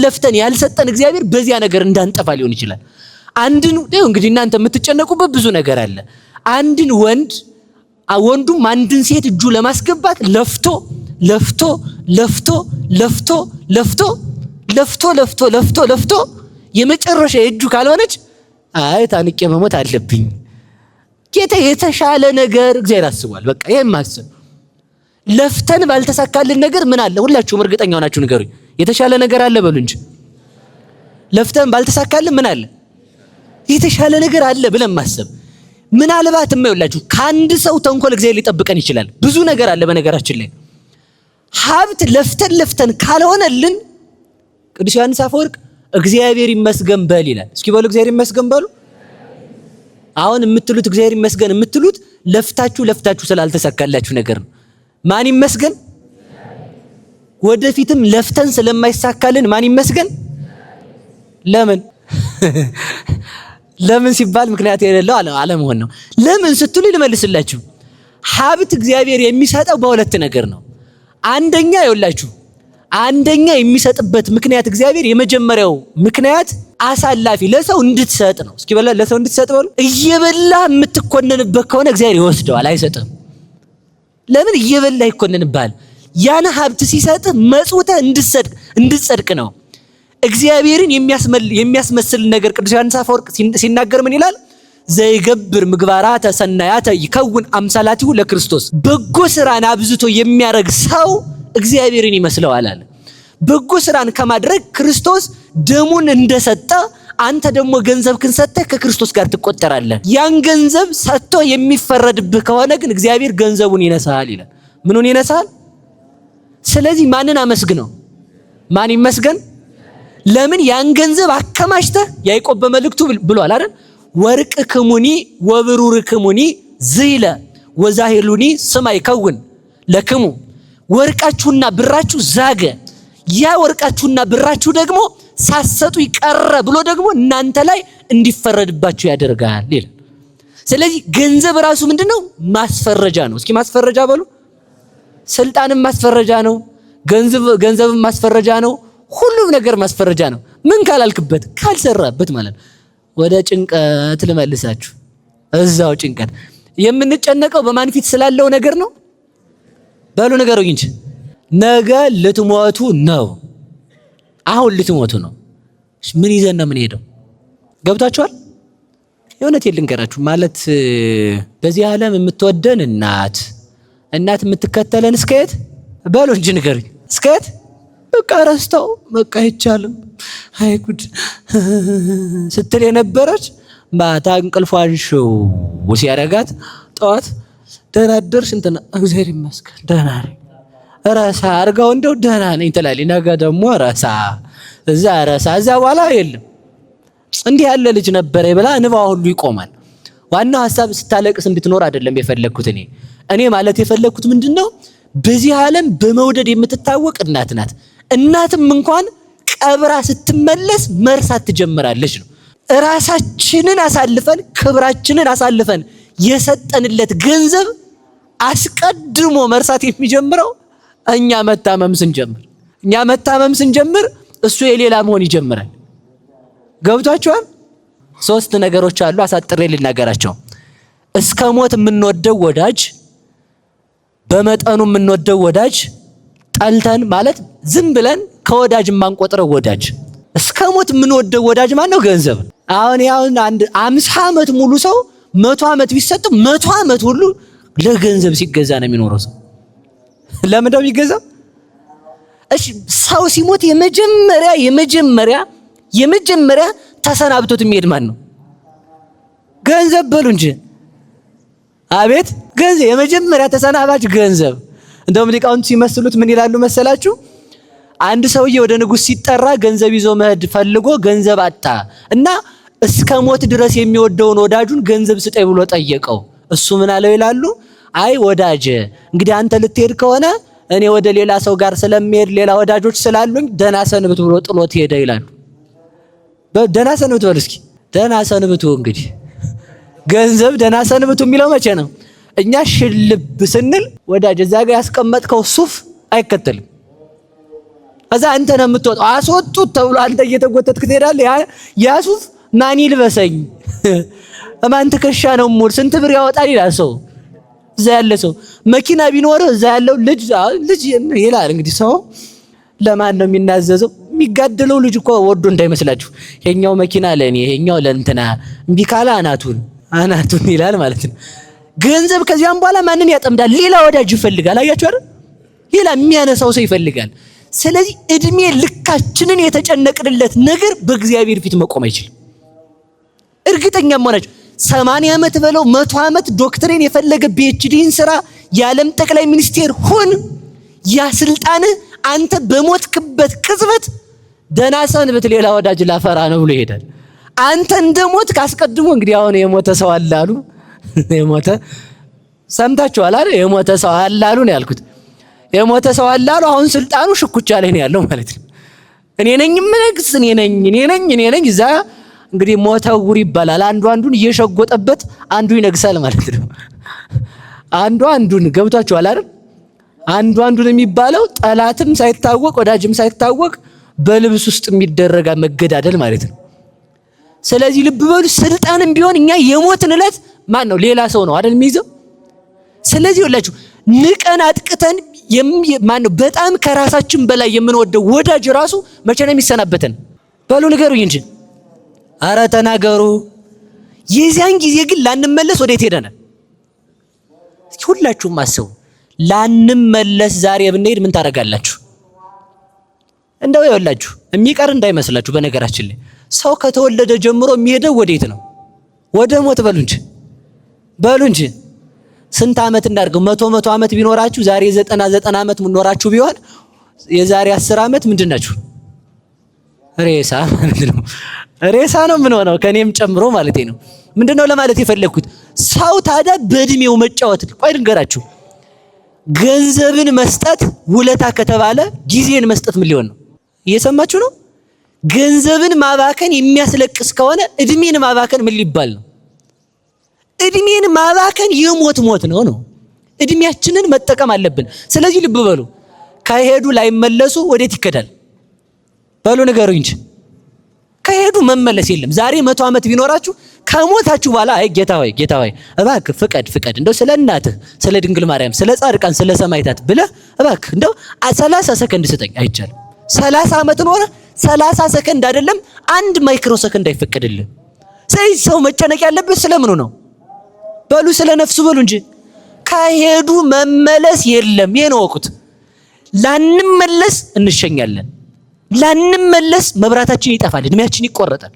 ለፍተን ያልሰጠን እግዚአብሔር በዚያ ነገር እንዳንጠፋ ሊሆን ይችላል። እንግዲህ እናንተ የምትጨነቁበት ብዙ ነገር አለ። አንድን ወንዱም አንድን ሴት እጁ ለማስገባት ለፍቶ የመጨረሻ እጁ ካልሆነች አይ ታንቄ መሞት አለብኝ። ጌታ የተሻለ ነገር እግዚአብሔር አስቧል። በቃ ይሄን ማሰብ። ለፍተን ባልተሳካልን ነገር ምን አለ? ሁላችሁም እርግጠኛ ሆናችሁ ንገሩኝ። የተሻለ ነገር አለ በሉ እንጂ። ለፍተን ባልተሳካልን ምን አለ? የተሻለ ነገር አለ ብለን ማሰብ። ምናልባት የማይውላችሁ ከአንድ ሰው ተንኮል እግዚአብሔር ሊጠብቀን ይችላል። ብዙ ነገር አለ በነገራችን ላይ። ሀብት ለፍተን ካልሆነልን ቅዱስ ዮሐንስ አፈወርቅ እግዚአብሔር ይመስገን በል ይላል። እስኪ በሉ እግዚአብሔር ይመስገን በሉ። አሁን የምትሉት እግዚአብሔር ይመስገን የምትሉት ለፍታችሁ ስላልተሳካላችሁ ነገር ነው። ማን ይመስገን? ወደፊትም ለፍተን ስለማይሳካልን ማን ይመስገን? ለምን ሲባል ምክንያት የሌለው አለመሆን ነው። ለምን ስትሉ ልመልስላችሁ። ሀብት እግዚአብሔር የሚሰጠው በሁለት ነገር ነው። አንደኛ የሚሰጥበት ምክንያት እግዚአብሔር የመጀመሪያው ምክንያት አሳላፊ ለሰው እንድትሰጥ ነው። እስኪ ለሰው እንድትሰጥ በሉ። እየበላ የምትኮነንበት ከሆነ እግዚአብሔር ይወስደዋል፣ አይሰጥም። ለምን? እየበላ ይኮነንብሃል። ያን ሀብት ሲሰጥ መጽውተህ እንድትጸድቅ ነው። እግዚአብሔርን የሚያስመስል ነገር ቅዱስ ዮሐንስ አፈወርቅ ሲናገር ምን ይላል? ዘይገብር ምግባራተ ሰናያተ ይከውን አምሳላቲሁ ለክርስቶስ። በጎ ስራን አብዝቶ የሚያደርግ ሰው እግዚአብሔርን ይመስለዋል አለ። በጎ ስራን ከማድረግ ክርስቶስ ደሙን እንደሰጠ አንተ ደግሞ ገንዘብክን ሰጥተህ ከክርስቶስ ጋር ትቆጠራለህ። ያን ገንዘብ ሰጥቶ የሚፈረድብህ ከሆነ ግን እግዚአብሔር ገንዘቡን ይነሳል ይላል። ምኑን ይነሳል? ስለዚህ ማንን አመስግነው? ማን ይመስገን? ለምን ያን ገንዘብ አከማችተህ ያዕቆብ በመልእክቱ ብሏል አይደል? ወርቅክሙኒ ወብሩርክሙኒ ዝይለ ወዛሂሉኒ ሰማይ ከውን ለክሙ። ወርቃችሁና ብራችሁ ዛገ፣ ያ ወርቃችሁና ብራችሁ ደግሞ ሳሰጡ ይቀረ ብሎ ደግሞ እናንተ ላይ እንዲፈረድባችሁ ያደርጋል ይላል። ስለዚህ ገንዘብ ራሱ ምንድነው? ማስፈረጃ ነው። እስኪ ማስፈረጃ በሉ። ስልጣንም ማስፈረጃ ነው፣ ገንዘብም ማስፈረጃ ነው፣ ሁሉም ነገር ማስፈረጃ ነው። ምን ካላልክበት፣ ካልሰራበት ማለት ነው። ወደ ጭንቀት ልመልሳችሁ። እዛው ጭንቀት የምንጨነቀው በማን ፊት ስላለው ነገር ነው? በሉ ንገሩኝ እንጂ ነገ ልትሞቱ ነው። አሁን ልትሞቱ ነው። ምን ይዘን ነው የምንሄደው? ገብታችኋል? የእውነቴን ልንገራችሁ ማለት በዚህ ዓለም የምትወደን እናት የምትከተለን እስከየት በሉ እንጂ ንገሩኝ፣ እስከየት? በቃ ረስተው በቃ አይቻልም አይ ጉድ ስትል የነበረች ማታ እንቅልፏን ሽው ሲያረጋት ጠዋት ደህና አደርሽ እንትና እግዚአብሔር ይመስገን ደህና ነኝ ረሳ አርጋው እንደው ደህና ነኝ ትላለች። ነገ ደግሞ ረሳ እዛ በኋላ የለም እንዲህ ያለ ልጅ ነበረ ብላ እንባዋ ሁሉ ይቆማል። ዋናው ሐሳብ ስታለቅስ እንድትኖር አይደለም የፈለኩት። እኔ ማለት የፈለኩት ምንድነው በዚህ ዓለም በመውደድ የምትታወቅ እናት ናት። እናትም እንኳን ቀብራ ስትመለስ መርሳት ትጀምራለች ነው። ራሳችንን አሳልፈን ክብራችንን አሳልፈን የሰጠንለት ገንዘብ አስቀድሞ መርሳት የሚጀምረው እኛ መታመም ስንጀምር እሱ የሌላ መሆን ይጀምራል። ገብቷችኋል? 3 ነገሮች አሉ፣ አሳጥሬ ልናገራቸው። እስከ ሞት የምንወደው ወዳጅ፣ በመጠኑ የምንወደው ወዳጅ፣ ጠልተን ማለት ዝም ብለን ከወዳጅ የማንቆጥረው ወዳጅ። እስከ ሞት የምንወደው ወዳጅ ማን ነው? ገንዘብ። አሁን አንድ 50 ዓመት ሙሉ ሰው 100 ዓመት ቢሰጥ 100 ዓመት ሁሉ ለገንዘብ ሲገዛ ነው የሚኖረው ሰው። ለምን ነው የሚገዛው? እሺ ሰው ሲሞት የመጀመሪያ ተሰናብቶት የሚሄድ ማን ነው? ገንዘብ በሉ እንጂ። አቤት ገንዘብ፣ የመጀመሪያ ተሰናባች ገንዘብ። እንደውም ሊቃውንት ሲመስሉት ምን ይላሉ መሰላችሁ? አንድ ሰውዬ ወደ ንጉሥ ሲጠራ ገንዘብ ይዞ መሄድ ፈልጎ ገንዘብ አጣ እና እስከ ሞት ድረስ የሚወደውን ወዳጁን ገንዘብ ስጠኝ ብሎ ጠየቀው። እሱ ምን አለው ይላሉ? አይ ወዳጄ እንግዲህ አንተ ልትሄድ ከሆነ እኔ ወደ ሌላ ሰው ጋር ስለምሄድ ሌላ ወዳጆች ስላሉኝ ደህና ሰንብት ብሎ ጥሎት ሄደ ይላሉ። ደህና ሰንብት በል እስኪ። ደህና ሰንብቱ እንግዲህ ገንዘብ ደህና ሰንብቱ የሚለው መቼ ነው? እኛ ሽልብ ስንል ወዳጅ እዛ ጋር ያስቀመጥከው ሱፍ አይከተልም። እዛ አንተ ነው የምትወጣው። አስወጡት ተብሎ አንተ እየተጎተትክ ትሄዳለህ። ያ ሱፍ ማን ይልበሰኝ? ማን ትከሻ ነው ሙሉ ስንት ብር ያወጣል ይላል ሰው። እዛ ያለ ሰው መኪና ቢኖርህ እዛ ያለው ልጅ ይላል። እንግዲህ ሰው ለማን ነው የሚናዘዘው? የሚጋደለው ልጅ እኮ ወዶ እንዳይመስላችሁ። ይሄኛው መኪና ለኔ ይሄኛው ለእንትና እምቢ ካለ አናቱን ይላል ማለት ነው። ገንዘብ ከዚያም በኋላ ማንን ያጠምዳል? ሌላ ወዳጅ ይፈልጋል። አያችሁ አይደል? ሌላ የሚያነሳው ሰው ይፈልጋል። ስለዚህ እድሜ ልካችንን የተጨነቅንለት ነገር በእግዚአብሔር ፊት መቆም አይችልም። እርግጠኛ መሆናችሁ 80 ዓመት በለው 100 ዓመት ዶክትሬን የፈለገ ፒኤችዲን ስራ የዓለም ጠቅላይ ሚኒስቴር ሁን፣ ያ ስልጣን አንተ በሞትክበት ቅጽበት ደህና ሰንብት ሌላ ወዳጅ ላፈራ ነው ብሎ ይሄዳል። አንተ እንደሞት ካስቀድሞ እንግዲህ አሁን የሞተ ሰው አለ አሉ። የሞተ ሰምታችኋል አይደል? የሞተ ሰው አለ አሉ ነው ያልኩት። የሞተ ሰው አለ አሉ። አሁን ስልጣኑ ሽኩቻ ላይ ነው ያለው ማለት ነው። እኔ ነኝ የምነግስ፣ እኔ ነኝ እዛ እንግዲህ ሞተው ውር ይባላል። አንዱን እየሸጎጠበት አንዱ ይነግሳል ማለት ነው። አንዱን ገብቷችኋል አይደል? አንዱን የሚባለው ጠላትም ሳይታወቅ ወዳጅም ሳይታወቅ በልብስ ውስጥ የሚደረጋ መገዳደል ማለት ነው። ስለዚህ ልብ በሉ፣ ስልጣንም ቢሆን እኛ የሞትን ዕለት ማን ነው? ሌላ ሰው ነው አይደል የሚይዘው። ስለዚህ ወላችሁ ንቀን አጥቅተን ማን ነው በጣም ከራሳችን በላይ የምንወደው ወዳጅ ራሱ መቼ ነው የሚሰናበተን? በሉ ንገሩኝ እንጂ አረ ተናገሩ። የዚያን ጊዜ ግን ላንመለስ ወዴት ሄደናል? እስኪ ሁላችሁም አስቡ። ላንመለስ ዛሬ ብንሄድ ምን ታደርጋላችሁ? እንደው ይኸውላችሁ የሚቀር እንዳይመስላችሁ። በነገራችን ላይ ሰው ከተወለደ ጀምሮ የሚሄደው ወዴት ነው? ወደ ሞት በሉ እንጂ ስንት ዓመት እንዳርገው 100 ዓመት ቢኖራችሁ ዛሬ 90 ዓመት ኖራችሁ ቢሆን የዛሬ 10 ዓመት ምንድናችሁ? ሬሳ ማለት ነው። ሬሳ ነው ምን ሆነው ከኔም ጨምሮ ማለት ነው። ምንድነው ለማለት የፈለኩት? ሰው ታዲያ በእድሜው መጫወት ቆይ ልንገራችሁ። ገንዘብን መስጠት ውለታ ከተባለ ጊዜን መስጠት ምን ሊሆን ነው? እየሰማችሁ ነው? ገንዘብን ማባከን የሚያስለቅስ ከሆነ እድሜን ማባከን ምን ሊባል ነው? እድሜን ማባከን የሞት ሞት ነው። እድሜያችንን መጠቀም አለብን። ስለዚህ ልብ በሉ። ከሄዱ ላይመለሱ ወዴት ይከዳል? በሉ ንገሩኝ እንጂ ከሄዱ መመለስ የለም። ዛሬ 100 ዓመት ቢኖራችሁ ከሞታችሁ በኋላ አይ ጌታ ሆይ እባክህ ፍቀድ እንደው ስለ እናትህ ስለ ድንግል ማርያም ስለ ጻድቃን ስለ ሰማዕታት ብለህ እባክህ እንደው 30 ሰከንድ ስጠኝ። አይቻልም። 30 ዓመት ኖረ 30 ሰከንድ አይደለም 1 ማይክሮ ሰከንድ አይፈቀድልህ። ስለዚህ ሰው መጨነቅ ያለበት ስለምኑ ነው? በሉ ስለ ነፍሱ በሉ እንጂ ከሄዱ መመለስ የለም። ይሄን ወቁት። ላንመለስ እንሸኛለን። ላንመለስ መብራታችን ይጠፋል፣ እድሜያችን ይቆረጣል።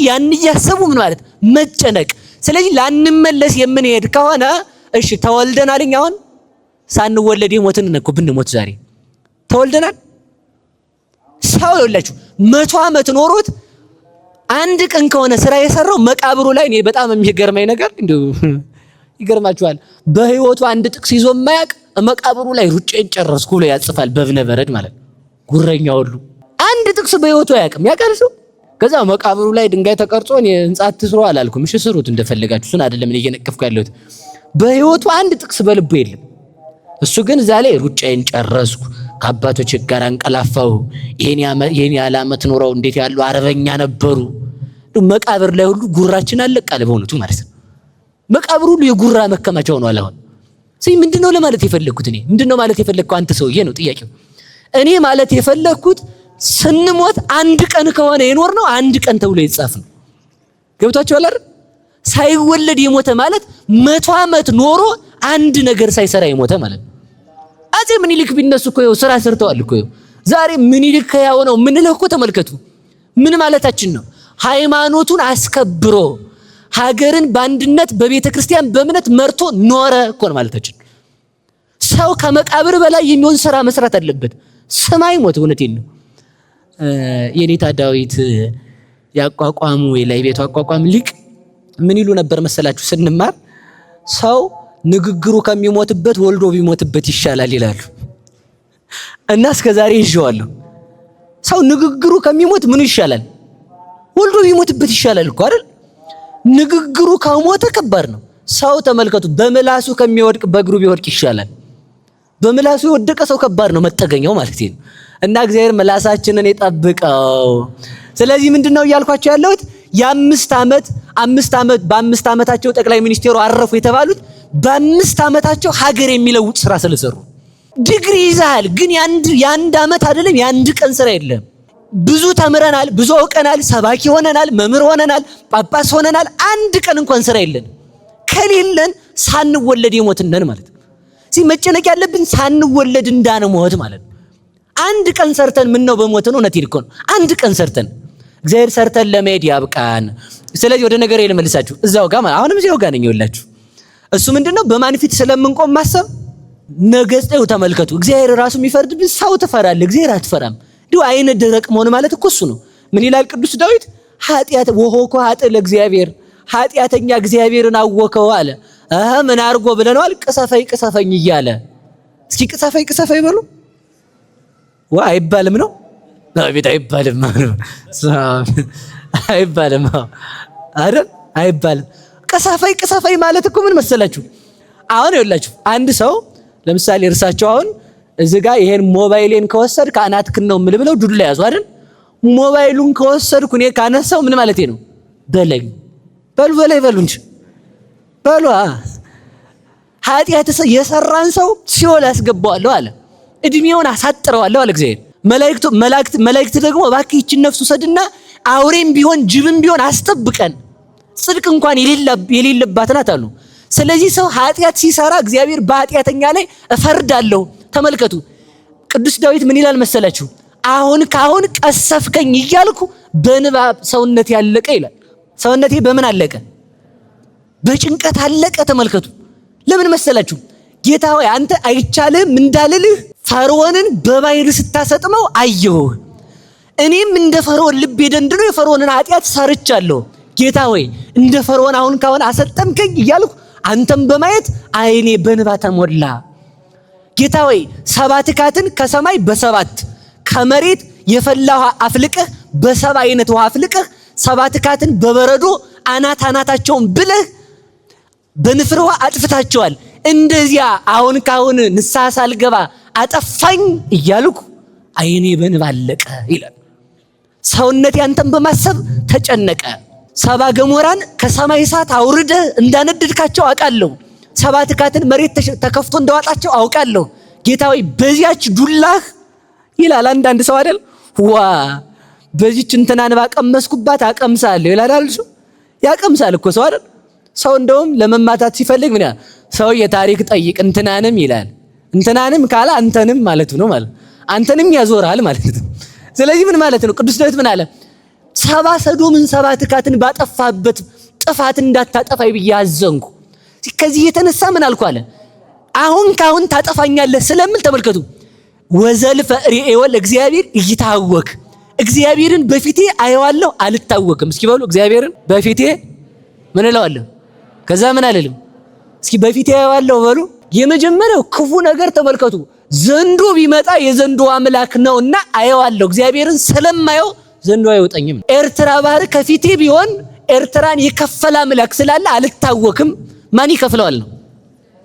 ያን እያሰቡ ምን ማለት መጨነቅ። ስለዚህ ላንመለስ የምንሄድ ከሆነ እሺ ተወልደናል። አሁን ሳንወለድ የሞትን እኮ ብንሞት ዛሬ ተወልደናል። ሰው ይኸውላችሁ 100 ዓመት ኖሮት አንድ ቀን ከሆነ ስራ የሰራው መቃብሩ ላይ እኔ በጣም የሚገርመኝ ነገር እንደው ይገርማችኋል። በህይወቱ አንድ ጥቅስ ይዞ የማያውቅ መቃብሩ ላይ ሩጬን ጨረስኩ ብሎ ያጽፋል። በብነ በረድ ማለት ጉረኛ ሁሉ አንድ ጥቅስ በህይወቱ አያውቅም። ያውቃል ሰው። ከዛ መቃብሩ ላይ ድንጋይ ተቀርጾ እኔ ህንጻ ትስሩ አላልኩም። እሺ ስሩት እንደፈለጋችሁ፣ እሱን አይደለም እኔ እየነቀፍኩ ያለሁት። በህይወቱ አንድ ጥቅስ በልቡ የለም። እሱ ግን እዛ ላይ ሩጬን ጨረስኩ፣ ከአባቶች ጋር አንቀላፋው፣ ይሄን ያለ ዓመት ኖረው እንዴት ያሉ አርበኛ ነበሩ። መቃብር ላይ ሁሉ ጉራችን አለቃለ በእውነቱ ማለት ነው። መቃብሩ ሁሉ የጉራ መከማቻ ሆኗል። አሁን ምንድነው ለማለት የፈለኩት? እኔ ምንድነው ማለት የፈለኩት? አንተ ሰውዬ ነው ጥያቄው። እኔ ማለት የፈለኩት ስንሞት አንድ ቀን ከሆነ የኖር ነው አንድ ቀን ተብሎ ይጻፍ ነው። ገብቷችኋል አይደል? ሳይወለድ የሞተ ማለት 100 ዓመት ኖሮ አንድ ነገር ሳይሰራ የሞተ ማለት ነው። አፄ ምኒልክ ቢነሱ እኮ ስራ ሰርተዋል እኮ። ዛሬ ምኒልክ ያው ነው ምንለው እኮ ተመልከቱ። ምን ማለታችን ነው? ሃይማኖቱን አስከብሮ ሀገርን በአንድነት በቤተ ክርስቲያን በእምነት መርቶ ኖረ እኮ ማለታችን። ሰው ከመቃብር በላይ የሚሆን ስራ መስራት አለበት። ሰማይ ሞት እውነቴን ነው። የኔታ ዳዊት ያቋቋሙ የላይ ቤቱ አቋቋም ሊቅ ምን ይሉ ነበር መሰላችሁ? ስንማር ሰው ንግግሩ ከሚሞትበት ወልዶ ቢሞትበት ይሻላል ይላሉ። እና እስከዛሬ ይዤዋለሁ። ሰው ንግግሩ ከሚሞት ምኑ ይሻላል? ወልዶ ቢሞትበት ይሻላል እኮ አይደል? ንግግሩ ከሞተ ከባድ ነው። ሰው ተመልከቱ፣ በምላሱ ከሚወድቅ በእግሩ ቢወድቅ ይሻላል። በምላሱ የወደቀ ሰው ከባድ ነው መጠገኛው ማለት ነው። እና እግዚአብሔር ምላሳችንን ይጠብቀው። ስለዚህ ምንድነው እያልኳቸው ያለሁት? በ5 ዓመታቸው ጠቅላይ ሚኒስቴሩ አረፉ የተባሉት በ5 ዓመታቸው ሀገር የሚለውጥ ስራ ስለሰሩ። ዲግሪ ይዛል ግን የአንድ ዓመት አይደለም የአንድ ቀን ስራ የለም። ብዙ ተምረናል፣ ብዙ አውቀናል፣ ሰባኪ ሆነናል፣ መምህር ሆነናል፣ ጳጳስ ሆነናል። አንድ ቀን እንኳን ስራ የለን። ከሌለን ሳንወለድ የሞትነን ማለት ነው። መጨነቅ ያለብን ሳንወለድ እንዳንሞት ማለት ነው። አንድ ቀን ሰርተን ምን ነው በሞትን? እውነት ይልኮ ነው። አንድ ቀን ሰርተን እግዚአብሔር ሰርተን ለመሄድ ያብቃን። ስለዚህ ወደ ነገር ልመልሳችሁ። እዛው ጋር አሁንም እዛው ጋር ነኝ ይኸውላችሁ። እሱ ምንድነው በማን ፊት ስለምንቆም ማሰብ። ነገስቴው ተመልከቱ። እግዚአብሔር ራሱ የሚፈርድብን ሰው ትፈራለህ፣ እግዚአብሔር አትፈራም። ዲው አይነ ደረቅ መሆን ማለት እኮ እሱ ነው። ምን ይላል ቅዱስ ዳዊት? ኃጢአት ወሆኮ ኃጥ ለእግዚአብሔር፣ ኃጢአተኛ እግዚአብሔርን አወከው አለ። ምን አርጎ ብለናል? ቅሰፈኝ እያለ። እስኪ ቅሰፈኝ በሉ። አይባልም ነው ቤት አይባልም አይባልም አይደል? አይባልም። ቅሰፈኝ ማለት እኮ ምን መሰላችሁ? አሁን ይኸውላችሁ አንድ ሰው ለምሳሌ እርሳቸው አሁን እዚህ ጋር ይሄን ሞባይሌን ከወሰድክ አናትክን ነው ምን ብለው ዱላ ያዙ አይደል? ሞባይሉን ከወሰድኩ እኔ ካነሳው ምን ማለቴ ነው? በለኝ በሉ እንጂ በሉ። ኃጢአት የሰራን ሰው ሲኦል ያስገባዋለሁ አለ። እድሜውን አሳጥረዋለሁ አለ እግዚአብሔር። መላእክት ደግሞ እባክህ ይህችን ነፍስ ውሰድና አውሬም ቢሆን ጅብም ቢሆን አስጠብቀን፣ ጽድቅ እንኳን የሌለባት ናት አሉ። ስለዚህ ሰው ኃጢአት ሲሰራ እግዚአብሔር በኃጢአተኛ ላይ እፈርዳለሁ። ተመልከቱ ቅዱስ ዳዊት ምን ይላል መሰላችሁ? አሁን ካሁን ቀሰፍከኝ እያልኩ በንባ ሰውነቴ ያለቀ ይላል። ሰውነቴ በምን አለቀ? በጭንቀት አለቀ። ተመልከቱ። ለምን መሰላችሁ? ጌታ ሆይ አንተ አይቻልህም እንዳልልህ ፈርዖንን በባሕር ስታሰጥመው አየሁህ። እኔም እንደ ፈርዖን ልቤ ደንድኖ የፈርዖንን ኃጢአት ሰርቻለሁ። ጌታ ሆይ እንደ ፈርዖን አሁን ካሁን አሰጠምከኝ እያልኩ አንተም በማየት ዓይኔ በንባ ተሞላ። ጌታ ሆይ 7 ትካትን ከሰማይ በ7 ከመሬት የፈላ ውሃ አፍልቀህ በ7 አይነት ውሃ አፍልቀህ 7 ትካትን በበረዶ አናታቸውን ብለህ በንፍር ውሃ አጥፍታቸዋል። እንደዚያ አሁን ካሁን ንስሐ ሳልገባ አጠፋኝ እያልኩ ዓይኔ በንባ አለቀ ይላል። ሰውነቴ አንተን በማሰብ ተጨነቀ። 7 ገሞራን ከሰማይ እሳት አውርደህ እንዳነደድካቸው አውቃለሁ። 7 ትካትን መሬት ተከፍቶ እንደዋጣቸው አውቃለሁ። ጌታ ሆይ በዚያች ዱላህ ይላል አንዳንድ ሰው አይደል ዋ በዚች እንትናን ባቀመስኩባት አቀምሳለሁ ይላል አይደል? ያቀምሳል እኮ ሰው አይደል? ሰው እንደውም ለመማታት ሲፈልግ ምን ያህል ሰው የታሪክ ጠይቅ እንትናንም ይላል። እንትናንም ካለ አንተንም ማለት ነው ማለት አንተንም ያዞራል ማለት ነው። ስለዚህ ምን ማለት ነው? ቅዱስ ዳዊት ምን አለ? 7 ሰዶምን 7 ትካትን ባጠፋበት ጥፋት እንዳታጠፋይ ብዬ አዘንኩ። ከዚህ የተነሳ ምን አልኩ አለ አሁን ካሁን ታጠፋኛለህ ስለምን ተመልከቱ። ወዘልፈ ርእዮ ለእግዚአብሔር ይታወክ እግዚአብሔርን በፊቴ አየዋለሁ አልታወክም። እስኪ በሉ እግዚአብሔርን በፊቴ ምን እለዋለሁ? ከዛ ምን አልልም። እስኪ በፊቴ አየዋለሁ በሉ። የመጀመሪያው ክፉ ነገር ተመልከቱ። ዘንዶ ቢመጣ የዘንዶ አምላክ ነውና አየዋለሁ። እግዚአብሔርን ስለማየው ዘንዶ አይወጣኝም። ኤርትራ ባህር ከፊቴ ቢሆን ኤርትራን የከፈለ አምላክ ስላለ አልታወክም። ማን ይከፍለዋል ነው?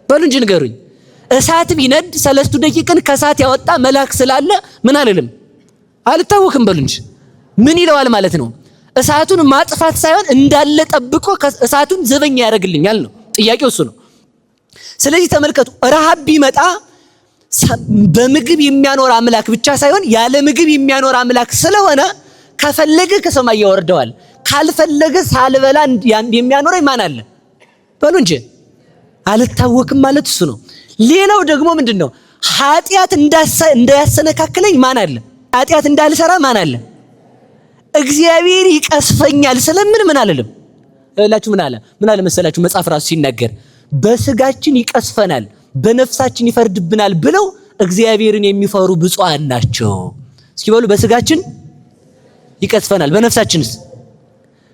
በሉ እንጂ ንገሩኝ። እሳት ቢነድ 3 ደቂቃን ከእሳት ያወጣ መልአክ ስላለ ምን አልልም አልታወክም። በሉ እንጂ ምን ይለዋል ማለት ነው? እሳቱን ማጥፋት ሳይሆን እንዳለ ጠብቆ እሳቱን ዘበኛ ያደርግልኛል ነው። ጥያቄው እሱ ነው። ስለዚህ ተመልከቱ፣ ረሃብ ቢመጣ በምግብ የሚያኖር አምላክ ብቻ ሳይሆን ያለ ምግብ የሚያኖር አምላክ ስለሆነ ከፈለገ ከሰማይ ያወርደዋል፣ ካልፈለገ ሳልበላ የሚያኖረኝ ማን አለ? በሉ እንጂ አልታወክም ማለት እሱ ነው። ሌላው ደግሞ ምንድነው? ኃጢአት እንዳያሰነካክለኝ ማን አለ? ኃጢአት እንዳልሰራ ማን አለ? እግዚአብሔር ይቀስፈኛል ስለምን ምን አልልም እላችሁ። ምን አለ መሰላችሁ? መጽሐፍ ራሱ ሲናገር በስጋችን ይቀስፈናል በነፍሳችን ይፈርድብናል ብለው እግዚአብሔርን የሚፈሩ ብፁዓን ናቸው። እስኪ በሉ በስጋችን ይቀስፈናል በነፍሳችንስ?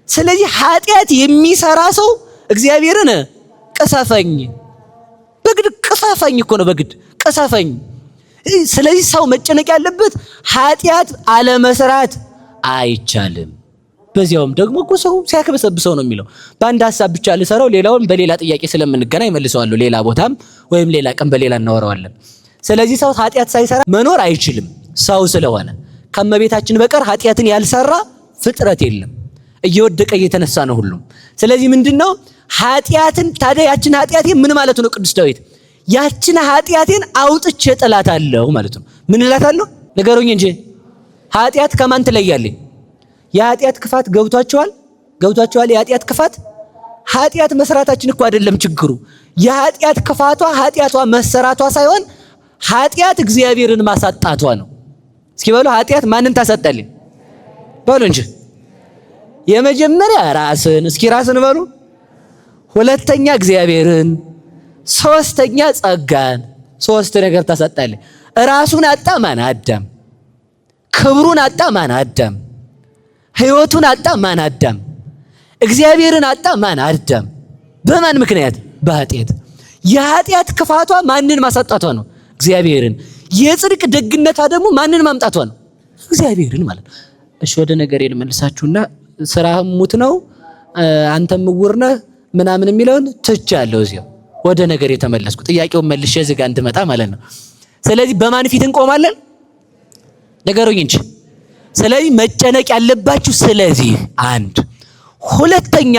ስለዚህ ኃጢአት የሚሰራ ሰው እግዚአብሔርን ቀሰፈኝ በግድ ቀሰፈኝ እኮ ነው፣ በግድ ቀሰፈኝ። ስለዚህ ሰው መጨነቅ ያለበት ኃጢአት አለመስራት አይቻልም። በዚያውም ደግሞ እኮ ሰው ሲያከበሰብሰው ነው የሚለው። በአንድ ሐሳብ ብቻ ልሰራው ሌላውን በሌላ ጥያቄ ስለምንገናኝ መልሰዋለሁ። ሌላ ቦታም ወይም ሌላ ቀን በሌላ እናወራዋለን። ስለዚህ ሰው ኃጢአት ሳይሰራ መኖር አይችልም። ሰው ስለሆነ ከመቤታችን በቀር ኃጢአትን ያልሰራ ፍጥረት የለም። እየወደቀ እየተነሳ ነው ሁሉም። ስለዚህ ምንድነው ኃጢአትን ታዲያ ያችን ኃጢአቴን ምን ማለት ነው? ቅዱስ ዳዊት ያችን ኃጢአቴን አውጥቼ እጥላታለሁ ማለት ነው። ምን እላታለሁ? ንገሩኝ እንጂ ኃጢአት ከማን ትለያለች? የኃጢአት ክፋት ገብቷቸዋል? የኃጢአት ክፋት ኃጢአት መስራታችን እኮ አይደለም ችግሩ። የኃጢአት ክፋቷ ኃጢአቷ መሰራቷ ሳይሆን ኃጢአት እግዚአብሔርን ማሳጣቷ ነው። እስኪ በሉ ኃጢአት ማንን ታሳጣለች? በሉ እንጂ የመጀመሪያ ራስን፣ እስኪ ራስን በሉ። ሁለተኛ እግዚአብሔርን፣ ሶስተኛ ጸጋን። 3 ነገር ታሳጣለች። ራሱን አጣ ማን? አዳም። ክብሩን አጣ ማን? አዳም። ሕይወቱን አጣ ማን? አዳም። እግዚአብሔርን አጣ ማን? አዳም። በማን ምክንያት? በኃጢአት። የኃጢአት ክፋቷ ማንን ማሳጣቷ ነው? እግዚአብሔርን። የጽድቅ ደግነቷ ደግሞ ማንን ማምጣቷ ነው? እግዚአብሔርን ማለት ነው። እሺ ወደ ነገር ልመልሳችሁና ስራህም ሙት ነው አንተም ዕውር ነህ ምናምን የሚለውን ትቻለሁ። እዚያው ወደ ነገር የተመለስኩ ጥያቄውን መልሼ እዚህ ጋር እንድመጣ ማለት ነው። ስለዚህ በማን ፊት እንቆማለን? ነገሩኝ እንጂ። ስለዚህ መጨነቅ ያለባችሁ ስለዚህ አንድ። ሁለተኛ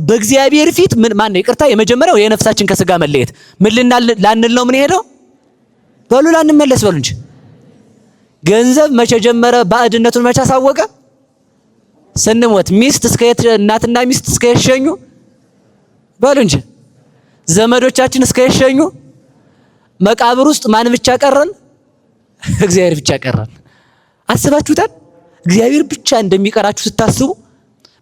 በእግዚአብሔር ፊት ማን ነው? ይቅርታ፣ የመጀመሪያው የነፍሳችን ከስጋ መለየት ምን ላንል ነው? ምን ሄደው በሉ ላንመለስ በሉ እንጂ። ገንዘብ መቼ ጀመረ? ባዕድነቱን መቼ አሳወቀ? ስንሞት። ሚስት እስከ እናትና ሚስት እስከ የሸኙ በሉ እንጂ። ዘመዶቻችን እስከ የሸኙ። መቃብር ውስጥ ማን ብቻ ቀረን? እግዚአብሔር ብቻ ቀረን። አስባችሁታል? እግዚአብሔር ብቻ እንደሚቀራችሁ ስታስቡ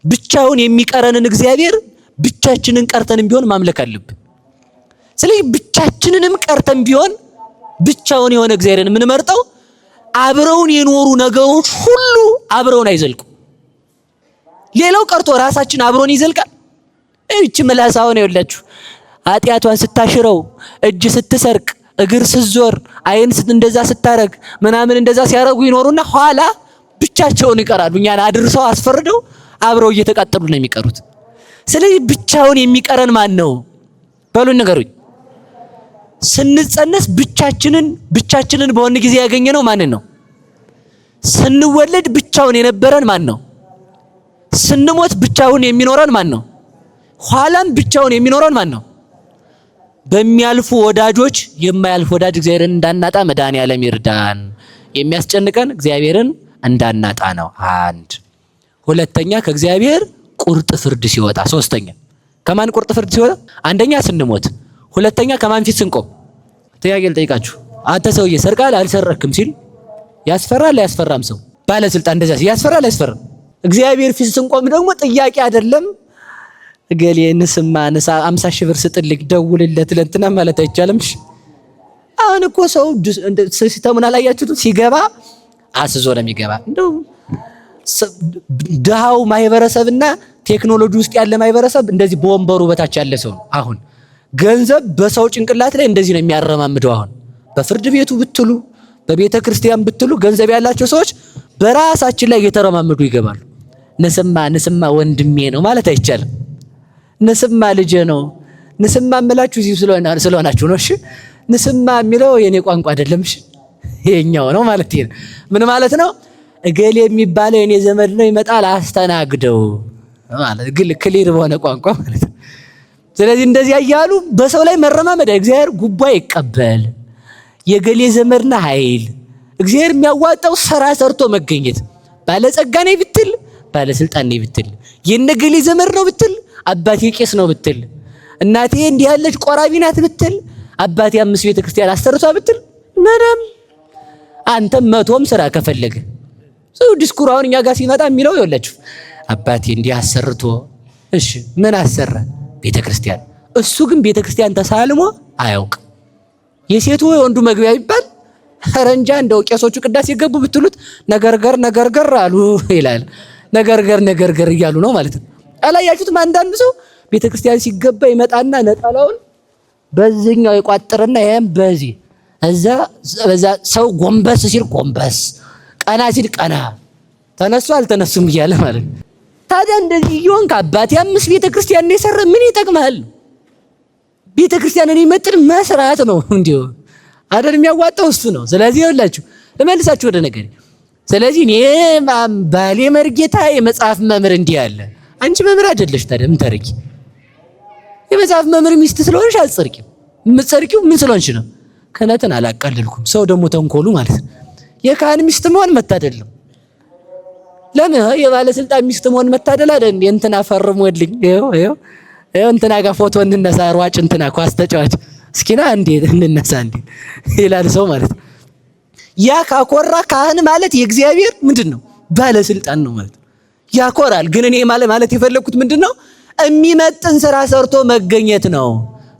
ብቻውን የሚቀረንን እግዚአብሔር ብቻችንን ቀርተንም ቢሆን ማምለክ አለብን። ስለዚህ ብቻችንንም ቀርተን ቢሆን ብቻውን የሆነ እግዚአብሔርን የምንመርጠው አብረውን የኖሩ ነገሮች ሁሉ አብረውን አይዘልቁ። ሌላው ቀርቶ ራሳችን አብሮን ይዘልቃል። እቺ ምላሳውን ይወላችሁ ኃጢአቷን ስታሽረው፣ እጅ ስትሰርቅ፣ እግር ስትዞር፣ አይን እንደዛ ስታረግ ምናምን እንደዛ ሲያረጉ ይኖሩና ኋላ ብቻቸውን ይቀራሉ። እኛን አድርሰው አስፈርደው አብረው እየተቃጠሉ ነው የሚቀሩት። ስለዚህ ብቻውን የሚቀረን ማን ነው? በሉን ንገሩኝ። ስንጸነስ ብቻችንን በሆነ ጊዜ ያገኘነው ማንን ነው? ስንወለድ ብቻውን የነበረን ማን ነው? ስንሞት ብቻውን የሚኖረን ማን ነው? ኋላም ብቻውን የሚኖረን ማን ነው? በሚያልፉ ወዳጆች የማያልፍ ወዳጅ እግዚአብሔርን እንዳናጣ መድኃኔዓለም ይርዳን። የሚያስጨንቀን እግዚአብሔርን እንዳናጣ ነው። አንድ ሁለተኛ ከእግዚአብሔር ቁርጥ ፍርድ ሲወጣ፣ ሶስተኛ ከማን ቁርጥ ፍርድ ሲወጣ? አንደኛ ስንሞት፣ ሁለተኛ ከማን ፊት ስንቆም። ጥያቄ ልጠይቃችሁ። አንተ ሰውዬ ሰርቃል አልሰረክም ሲል ያስፈራል አያስፈራም? ሰው ባለስልጣን እንደዛ ያስፈራል አያስፈራም? እግዚአብሔር ፊት ስንቆም ደግሞ ጥያቄ አይደለም እገሌ ንስማ 50 ሺህ ብር ስጥልኝ ደውልለት ለእንትና ማለት አይቻልም። አሁን እኮ ሰው ሲስተሙን አላያችሁትም? ሲገባ አስዞ ነው የሚገባ። እንደው ድሃው ማህበረሰብና ቴክኖሎጂ ውስጥ ያለ ማህበረሰብ እንደዚህ በወንበሩ በታች ያለ ሰው ነው። አሁን ገንዘብ በሰው ጭንቅላት ላይ እንደዚህ ነው የሚያረማምደው። አሁን በፍርድ ቤቱ ብትሉ በቤተ ክርስቲያን ብትሉ ገንዘብ ያላቸው ሰዎች በራሳችን ላይ እየተረማመዱ ይገባሉ። ንስማ ወንድሜ ነው ማለት አይቻልም። ንስማ ልጄ ነው። ንስማ እምላችሁ እዚህ ስለሆናችሁ ነው። እሺ ንስማ የሚለው የኔ ቋንቋ አይደለም። እሺ የኛው ነው ማለት ነው። ምን ማለት ነው? እገሌ የሚባለው የኔ ዘመድ ነው፣ ይመጣል አስተናግደው ማለት ግን ክሊር በሆነ ቋንቋ ማለት ነው። ስለዚህ እንደዚህ እያሉ በሰው ላይ መረማመድ እግዚአብሔር ጉቦ ይቀበል የገሌ ዘመድና ኃይል እግዚአብሔር የሚያዋጣው ስራ ሰርቶ መገኘት። ባለጸጋ ነኝ ብትል፣ ባለስልጣን ነኝ ብትል፣ የነገሌ ዘመድ ነው ብትል፣ አባቴ ቄስ ነው ብትል፣ እናቴ እንዲህ ያለች ቆራቢ ናት ብትል፣ አባቴ 5 ቤተ ክርስቲያን አሰርቷ ብትል፣ ምንም አንተም 100ም ስራ ከፈለገ ሰው ዲስኩር አሁን እኛ ጋር ሲመጣ የሚለው ይወላችሁ አባቴ እንዲህ አሰርቶ፣ እሺ ምን አሰራ? ቤተ ክርስቲያን። እሱ ግን ቤተ ክርስቲያን ተሳልሞ አያውቅ። የሴቱ የወንዱ መግቢያ ይባል ረንጃ እንደው ቄሶቹ ቅዳሴ ሲገቡ ብትሉት ነገርገር አሉ ይላል። ነገርገር እያሉ ነው ማለት ነው። አላያችሁትም? አንዳንዱ ሰው ቤተ ክርስቲያን ሲገባ ይመጣና ነጠላውን በዚህኛው ይቋጥርና ይሄም በዚህ እዛ ሰው ጎንበስ ሲል ጎንበስ፣ ቀና ሲል ቀና፣ ተነሱ አልተነሱም እያለ ማለት ነው። ታዲያ እንደዚህ ይሆን ከአባቴ 5 ቤተ ክርስቲያን ነው የሰራ ምን ይጠቅማል? ቤተ ክርስቲያንን ይመጥን መስራት ነው እንዲሁ አይደል? የሚያዋጣው እሱ ነው። ስለዚህ ይኸውላችሁ ለመልሳችሁ ወደ ነገር። ስለዚህ እኔ ባሌ መርጌታ የመጽሐፍ መምህር እንዲህ ያለ አንቺ መምህር አይደለሽ። ታዲያ ምን ታረቂ? የመጽሐፍ መምህር ሚስት ስለሆንሽ አትጸርቂም። የምትጸርቂው ምን ስለሆንሽ ነው? ክህነትን አላቃለልኩም። ሰው ደግሞ ተንኮሉ ማለት ነው የካህን ሚስት መሆን መታደል ነው። ለምን የባለስልጣን ሚስት መሆን መታደል አይደል? እንትና ፈርሞልኝ ይኸው እንትና ጋር ፎቶ እንነሳ፣ ሯጭ እንትና ኳስ ተጫዋች እስኪና እንዴ እንነሳ እንዴ ይላል ሰው ማለት ነው። ያ ካኮራ ካህን ማለት የእግዚአብሔር ምንድነው ባለስልጣን ነው ማለት ያኮራል። ግን እኔ ማለት የፈለኩት ምንድነው የሚመጥን ስራ ሰርቶ መገኘት ነው።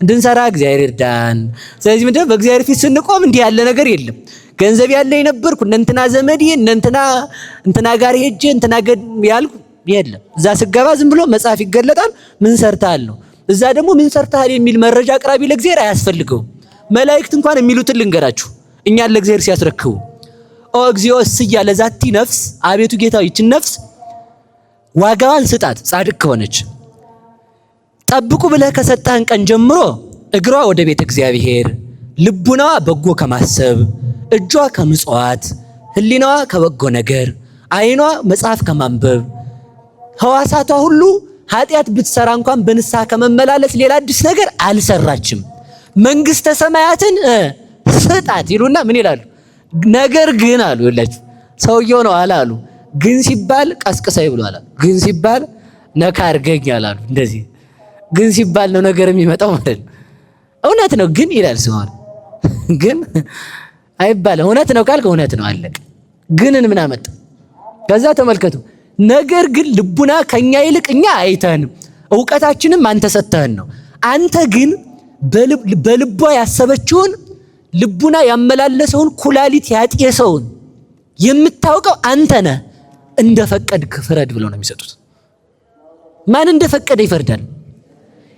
እንድንሰራ እግዚአብሔር ይርዳን። ስለዚህ ምንድነው በእግዚአብሔር ፊት ስንቆም እንዲህ ያለ ነገር የለም። ገንዘብ ያለኝ ነበርኩ እንትና ዘመዴ እንትና ጋር ሄጄ እንትና ያልኩ የለም። እዛ ስገባ ዝም ብሎ መጽሐፍ ይገለጣል። ምን ሰርተሃል ነው። እዛ ደግሞ ምን ሰርተሃል የሚል መረጃ አቅራቢ ለእግዚአብሔር አያስፈልገውም። መላእክት እንኳን የሚሉትን ልንገራችሁ እኛን ለእግዚአብሔር ሲያስረክቡ ኦ እግዚኦ እስያ ለዛቲ ነፍስ፣ አቤቱ ጌታ ይችን ነፍስ ዋጋዋን ስጣት ጻድቅ ከሆነች። ጠብቁ ብለህ ከሰጠህን ቀን ጀምሮ እግሯ ወደ ቤተ እግዚአብሔር፣ ልቡናዋ በጎ ከማሰብ፣ እጇ ከምጽዋት፣ ህሊናዋ ከበጎ ነገር፣ አይኗ መጽሐፍ ከማንበብ፣ ህዋሳቷ ሁሉ ኃጢአት ብትሰራ እንኳን በንስሐ ከመመላለስ ሌላ አዲስ ነገር አልሰራችም። መንግስተ ሰማያትን ስጣት ይሉና ምን ይላሉ? ነገር ግን አሉ ይላችሁ ሰውየው ነው አላሉ። ግን ሲባል ቀስቅሰይ ብሎ አላሉ። ግን ሲባል ነካ አድርገኝ አላሉ። እንደዚህ ግን ሲባል ነው ነገር የሚመጣው ማለት ነው። እውነት ነው ግን ይላል ሰው ግን አይባልም። እውነት ነው ካልክ እውነት ነው አለቀ። ግንን ምን አመጣ? ከዛ ተመልከቱ። ነገር ግን ልቡና ከኛ ይልቅ እኛ አይተን ዕውቀታችንም አንተ ሰጥተህን ነው። አንተ ግን በልቧ ያሰበችውን ልቡና ያመላለሰውን ኩላሊት ያጤሰውን የምታውቀው አንተ ነህ። እንደፈቀድክ ፍረድ ብለው ነው የሚሰጡት። ማን እንደፈቀደ ይፈርዳል።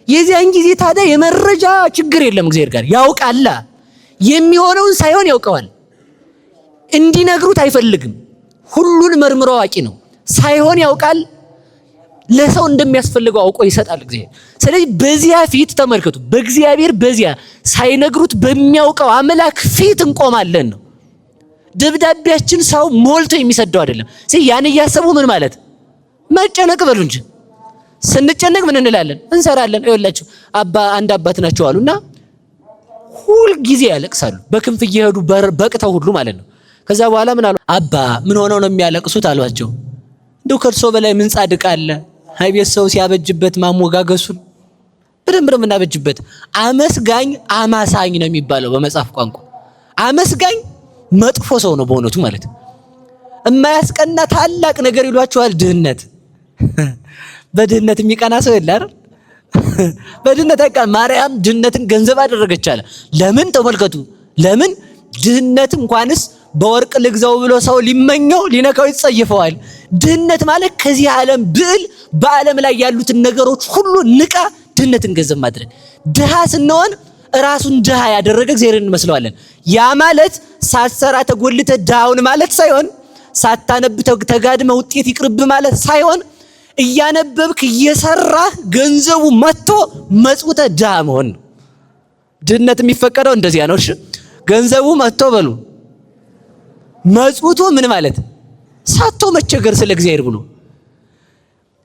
የዚያን ጊዜ ታዲያ የመረጃ ችግር የለም። እግዚአብሔር ጋር ያውቃል። የሚሆነውን ሳይሆን ያውቀዋል። እንዲነግሩት አይፈልግም። ሁሉን መርምሮ አዋቂ ነው። ሳይሆን ያውቃል። ለሰው እንደሚያስፈልገው አውቆ ይሰጣል እግዚአብሔር። ስለዚህ በዚያ ፊት ተመልከቱ፣ በእግዚአብሔር በዚያ ሳይነግሩት በሚያውቀው አምላክ ፊት እንቆማለን ነው። ደብዳቤያችን ሰው ሞልቶ የሚሰደው አይደለም። ያን እያሰቡ ምን ማለት መጨነቅ በሉ እንጂ ስንጨነቅ ምን እንላለን? እንሰራለን። ይኸውላችሁ አንድ አባት ናቸው አሉና ሁል ጊዜ ያለቅሳሉ። በክንፍ እየሄዱ በቅተው ሁሉ ማለት ነው። ከዛ በኋላ ምን አሉ? አባ ምን ሆነው ነው የሚያለቅሱት አሏቸው። እንደው ከእርሶ በላይ ምን ጻድቅ አለ? አቤት ሰው ሲያበጅበት ማሞጋገሱን በደንብ ነው የምናበጅበት። አመስጋኝ አማሳኝ ነው የሚባለው በመጽሐፍ ቋንቋ። አመስጋኝ መጥፎ ሰው ነው በእውነቱ ማለት ነው። የማያስቀና ታላቅ ነገር ይሏቸዋል ድህነት። በድህነት የሚቀና ሰው የለ አይደል? በድህነት አይቀና። ማርያም ድህነትን ገንዘብ አደረገች አለ። ለምን ተመልከቱ። ለምን ድህነት እንኳንስ በወርቅ ልግዛው ብሎ ሰው ሊመኘው ሊነካው ይጸየፈዋል። ድህነት ማለት ከዚህ ዓለም ብዕል በዓለም ላይ ያሉትን ነገሮች ሁሉ ንቃ ድህነትን ገንዘብ ማድረግ። ድሃ ስንሆን ራሱን ድሃ ያደረገ እግዚአብሔርን እንመስለዋለን። ያ ማለት ሳትሰራ ተጎልተ ድሃውን ማለት ሳይሆን፣ ሳታነብ ተጋድመ ውጤት ይቅርብ ማለት ሳይሆን፣ እያነበብክ እየሰራህ ገንዘቡ መጥቶ መጽውተ ድሃ መሆን ነው። ድህነት የሚፈቀደው እንደዚያ ነው። እሺ ገንዘቡ መጥቶ በሉ መጽውቶ ምን ማለት ሳቶ መቸገር ስለ እግዚአብሔር ብሎ